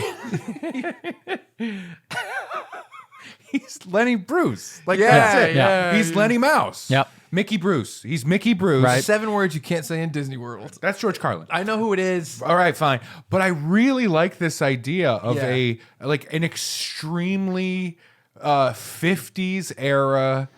he's Lenny Bruce. Like that's it. yeah. He's Lenny Mouse. Yep. Mickey Bruce. He's Mickey Bruce. Right. 7 words you can't say in Disney World. That's George Carlin. I know who it is. All right, fine. But I really like this idea of Yeah. an extremely 50s era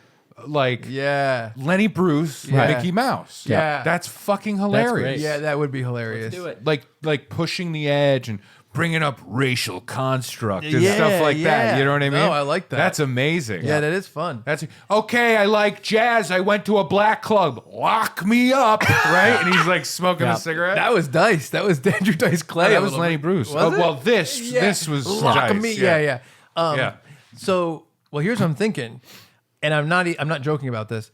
Lenny Bruce, Yeah. Mickey Mouse. Yeah. That's fucking hilarious. Yeah, that would be hilarious. do it. Like pushing the edge and bringing up racial construct and Yeah, stuff like that. yeah. You know what I mean? No, I like that. That's amazing. Yeah, that is fun. That's okay. I like jazz. I went to a black club. Lock me up, right? And he's like smoking a cigarette. That was Dice. That was Andrew Dice Clay. that a was little Lenny bit. Bruce. Was it? Well, this was Lock Dice. me. Yeah. Yeah. Yeah. So, well, here's what I'm thinking, and I'm not joking about this.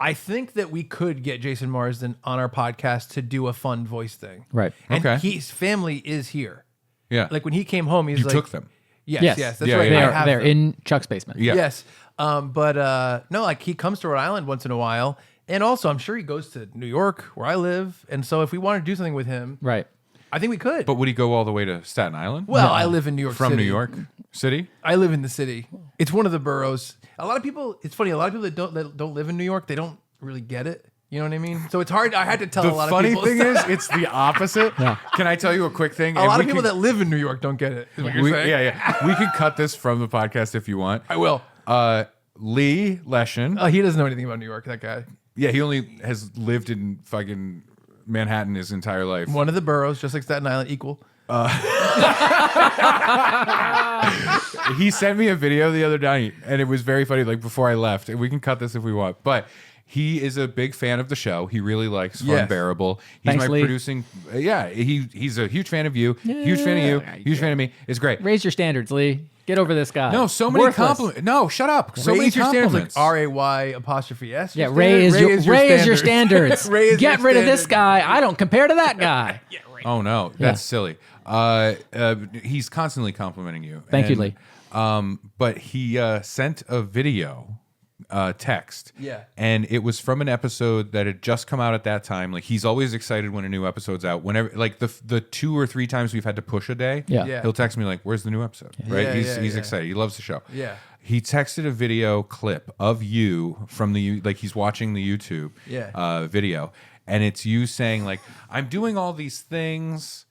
I think that we could get Jason Marsden on our podcast to do a fun voice thing. Right. And Okay. his family is here. Yeah. Like when he came home, he's You like, took them. Yes, that's Yeah, right. yeah, I have They're them. in Chuck's basement. Yeah. Yes. But no, like he comes to Rhode Island once in a while. And also, I'm sure he goes to New York, where I live. And so if we want to do something with him, Right. I think we could. But would he go all the way to Staten Island? Well, I live in New York From City. New York City? I live in the city. It's one of the boroughs. A lot of people, it's funny, a lot of people that don't live in New York, they don't really get it. You know what I mean? So it's hard. I had to tell The a lot funny of people. thing is, it's the opposite. Yeah. Can I tell you a quick thing? a And lot we of people can- that live in New York don't get it. Is what you're we, saying? yeah. We can cut this from the podcast if you want. I will. Lee Leshin. He doesn't know anything about New York, that guy. Yeah, he only has lived in fucking Manhattan his entire life. One of the boroughs, just like Staten Island, equal. He sent me a video the other night, and it was very funny. Like before I left, and we can cut this if we want, but he is a big fan of the show. He really likes Yes. Funbearable. He's Thanks, my Lee. producing. Yeah, he's a huge fan of you. Huge fan of you. Huge fan of me. It's great. Raise your standards, Lee. Get over this guy. No, so many Worthless. compliments. No, shut up. So many Raise your standards compliments. like RAY''S. Yeah, your Ray standard? is your standards. Ray is Get your rid of this standard. guy. I don't compare to that guy. Oh no, that's silly. He's constantly complimenting you. Thank you, Lee. But he sent a video text. Yeah. And it was from an episode that had just come out at that time. Like, he's always excited when a new episode's out. Whenever, like, the 2 or 3 times we've had to push a day, Yeah. he'll text me like, "Where's the new episode?" Right? Yeah, He's yeah. excited. He loves the show. Yeah. He texted a video clip of you from like he's watching the YouTube video, and it's you saying like, "I'm doing all these things,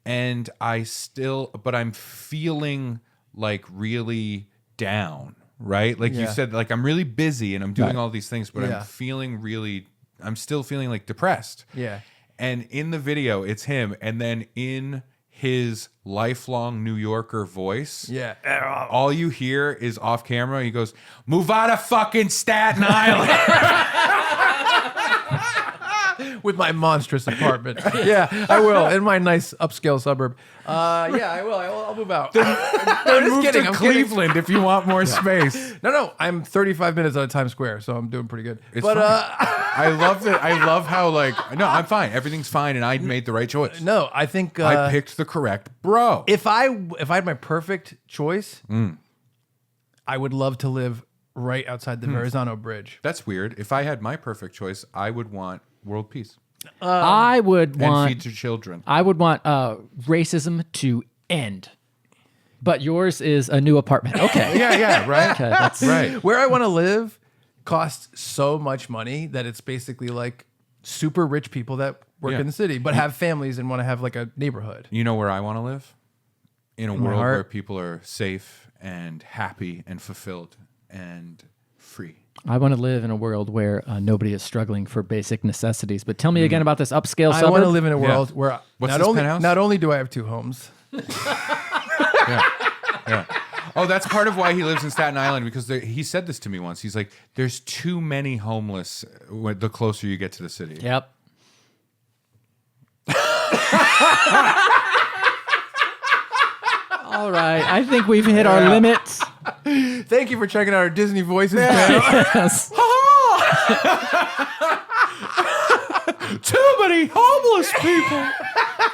and but I'm feeling like really down." Right? Like you said, like, I'm really busy and I'm doing all these things, but I'm still feeling like depressed. Yeah. And in the video, it's him, and then in his lifelong New Yorker voice, all you hear is off camera. He goes, "Move out of fucking Staten Island." With my monstrous apartment. Yeah, I will. In my nice upscale suburb. Yeah, I will. I'll move out. Then move to Cleveland if you want more space. No. I'm 35 minutes out of Times Square, so I'm doing pretty good. It's fine. I love that. I love how, like, no, I'm fine. Everything's fine, and I made the right choice. No, I think I picked the correct bro. If I had my perfect choice, I would love to live right outside the Verrazano Bridge. That's weird. If I had my perfect choice, I would want world peace. I would want and feed your children. I would want racism to end. But yours is a new apartment. Okay. yeah, right. Okay, that's right. Where I want to live costs so much money that it's basically like super rich people that work in the city, but have families and want to have like a neighborhood. You know where I want to live? In a In my world heart. where people are safe and happy and fulfilled and free. I want to live in a world where nobody is struggling for basic necessities. But tell me again about this upscale I suburb. want to live in a world where What's not this only penthouse? not only do I have 2 homes. Yeah. Oh, that's part of why he lives in Staten Island, because he said this to me once. He's like, "There's too many homeless the closer you get to the city." Yep. All right. I think we've hit our limits. Thank you for checking out our Disney Voices Yes. Too many homeless people.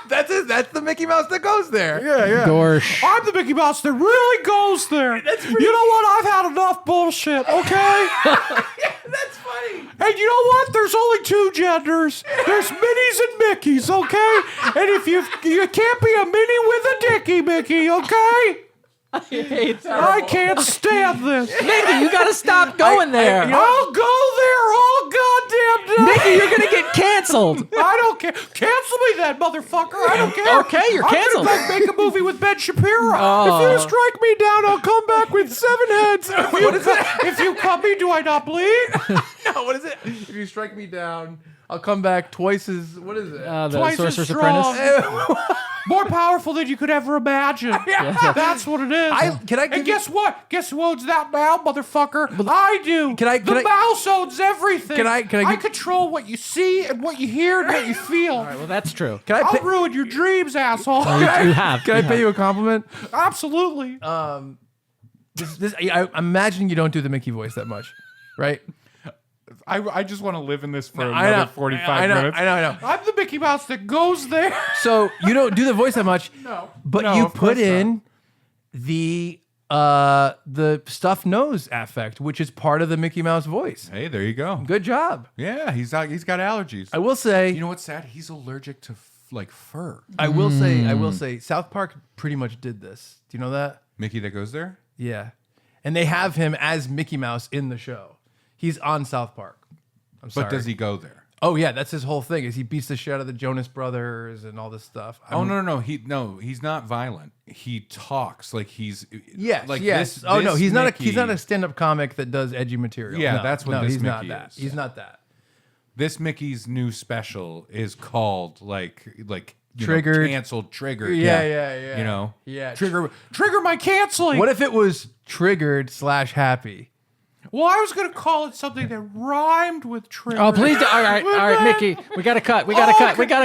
That's it. That's the Mickey Mouse that goes there. Yeah. Gorsh. I'm the Mickey Mouse that really goes there. You know what? I've had enough bullshit, okay? That's funny. And you know what? There's only 2 genders. There's Minnies and Mickeys, okay? And if you can't be a Minnie with a Dickie, Mickey, okay? I can't stand this. Mickey, you got to stop going there. I'll go there all goddamn day. Mickey, you're going to get canceled. I don't care. Cancel me then, motherfucker. I don't care. Okay, you're canceled. I'm gonna go make a movie with Ben Shapiro. Oh. If you strike me down, I'll come back with 7 heads. If you cut me, do I not bleed? No, what is it? If you strike me down, I'll come back twice as. What is it? The Twice as Sorcerer's strong. Apprentice. More powerful than you could ever imagine. That's what it is. Can I give and you- guess what? Guess who owns that now, motherfucker? I do. The mouse owns everything. Can I control what you see and what you hear and what you feel. All right, well, that's true. I'll ruin your dreams, asshole. You have. Can I pay you a compliment? Absolutely. I'm imagining you don't do the Mickey voice that much, right? I just want to live in this for I know. another 45 minutes. I know. I'm the Mickey Mouse that goes there. So you don't do the voice that much, but No, you of put course in the stuffed nose affect, which is part of the Mickey Mouse voice. Hey, there you go. Good job. Yeah, he's got allergies. I will say, You know what's sad? He's allergic to fur. I will say, South Park pretty much did this. Do you know that? Mickey that goes there? Yeah, and they have him as Mickey Mouse in the show. He's on South Park. I'm sorry. But does he go there? Oh yeah, that's his whole thing. Is he beats the shit out of the Jonas Brothers and all this stuff. No. He's not violent. He talks like he's Yes, like yes. This, oh no, he's Mickey, not a stand-up comic that does edgy material. Yeah, No, that's what no, this he's not Mickey that. is. He's not that. This Mickey's new special is called like you know, Triggered. canceled, triggered. Yeah. You know, Yeah. Trigger my canceling. What if it was triggered/happy? Well, I was going to call it something that rhymed with trigger. Oh, please. All right, Mickey. We got to cut. We got to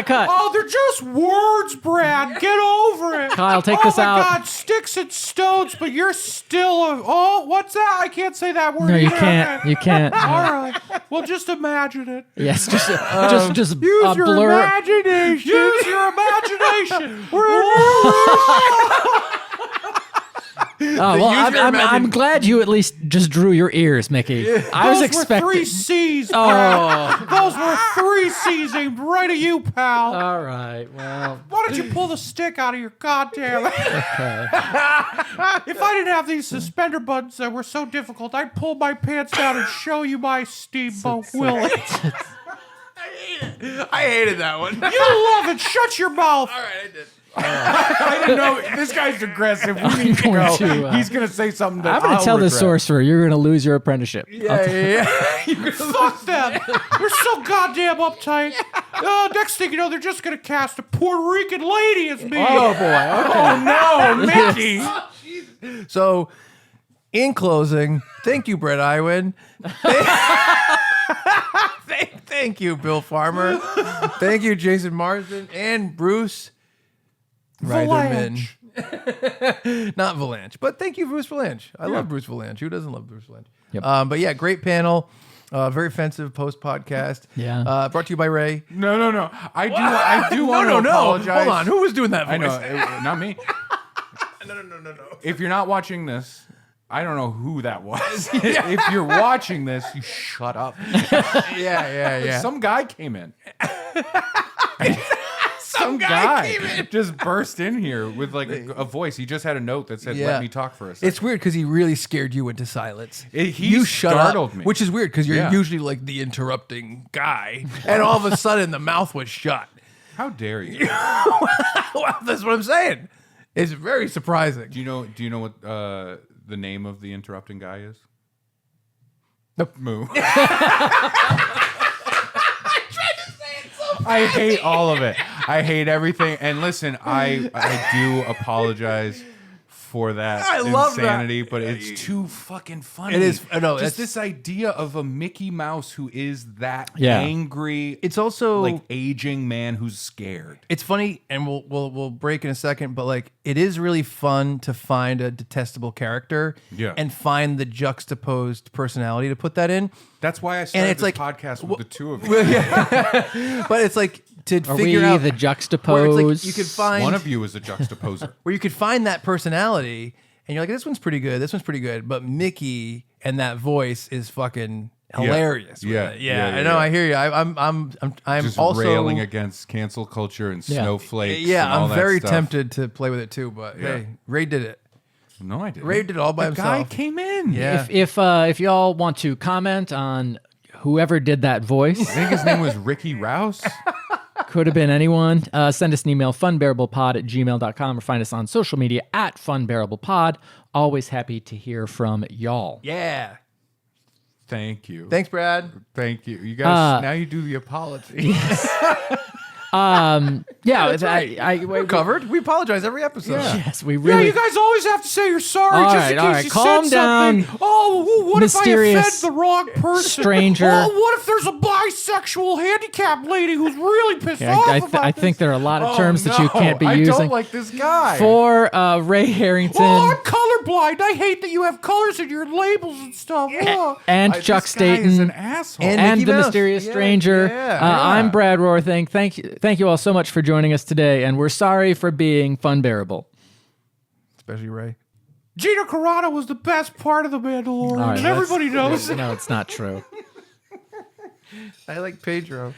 cut. Oh, they're just words, Brad. Get over it. Kyle, take this out. Oh, my God. Sticks and stones, but you're still a... Oh, what's that? I can't say that word. No, you either. can't. You can't. All right. Well, just imagine it. Yes, just Use your blur. imagination. Use your imagination. We're in Oh, well, I'm glad you at least just drew your ears, Mickey. I was expecting. Were 3 C's. Oh. Those were 3 C's aimed right at you, pal. All right, well. Why don't you pull the stick out of your goddamn... Okay. If I didn't have these suspender buttons that were so difficult, I'd pull my pants down and show you my Steamboat Willie. I hated that one. You love it. Shut your mouth. All right, I did. I didn't know. This guy's aggressive. We need to go. He's going to say something that I'm going to tell the sorcerer you're going to lose your apprenticeship. Yeah. Fuck them. They're so goddamn uptight. Next thing you know, they're just going to cast a Puerto Rican lady as me. Oh, boy. Okay. Oh, no, Mickey. So, in closing, thank you, Brett Iwan. Thank you, Bill Farmer. Thank you, Jason Marsden and Bruce Reitherman. Not Valanche, but thank you, Bruce Valanche. I love Bruce Valanche. Who doesn't love Bruce Valanche? Yep. But yeah, great panel. Very offensive post-podcast. Yeah. Brought to you by Ray. No. I do want to apologize. Hold on. Who was doing that voice? I know. Not me. No. If you're not watching this, I don't know who that was. If you're watching this, you shut up. Yeah. Some guy came in. Some guy just burst in here with like a voice. He just had a note that said, "Let me talk for a second." It's weird because he really scared you into silence. He startled me. Which is weird because you're usually like the interrupting guy, and all of a sudden the mouth was shut. How dare you? Well, that's what I'm saying. It's very surprising. Do you know what the name of the interrupting guy is? Nope. Moo. I hate all of it. I hate everything. And listen, I do apologize for that I love insanity, that. but it's too fucking funny. It is. No, just this idea of a Mickey Mouse who is that Yeah. angry. It's also like aging man who's scared. It's funny, and we'll break in a second, but like it is really fun to find a detestable character, and find the juxtaposed personality to put that in. That's why I started it's this like, podcast with the two of you. But it's like to Are figure we out the where juxtapose? it's like you could find One of you is a juxtaposer. where you could find that personality, and you're like, this one's pretty good, this one's pretty good, but Mickey and that voice is fucking hilarious. with it. I know. I hear you. I'm just also railing against cancel culture and snowflakes. Yeah, and all I'm that very stuff. tempted to play with it too, but hey, Ray did it. No, I didn't. Ray did it all by The guy himself. came in. Yeah. If y'all want to comment on whoever did that voice, I think his name was Ricky Rouse. could have been anyone, send us an email, funbearablepod@gmail.com, or find us on social media @funbearablepod. Always happy to hear from y'all. Yeah. Thank you. Thanks, Brad. Thank you. You guys, now you do the apology. Yeah, We're covered. We apologize every episode. Yes, we Yeah, really. you guys always have to say you're sorry All just right, in all case right. you Calm said down, something. Oh, what if I offend mysterious the wrong person? stranger. Oh, what if there's a bisexual handicapped lady who's really pissed off about I this? think there are a lot of terms that you can't be I using. don't like this guy. For Ray Harrington Oh, I'm colorblind. I hate that you have colors in your labels and stuff. Oh. and Chuck This guy is an Staten asshole. And Mickey the Mouse. mysterious Yeah, stranger. yeah. I'm Brad Rohrthing. Thank you all so much for joining us today, and we're sorry for being Funbearable. Especially Ray. Gina Carano was the best part of The Mandalorian, All right, and everybody knows it. No, it's not true. I like Pedro.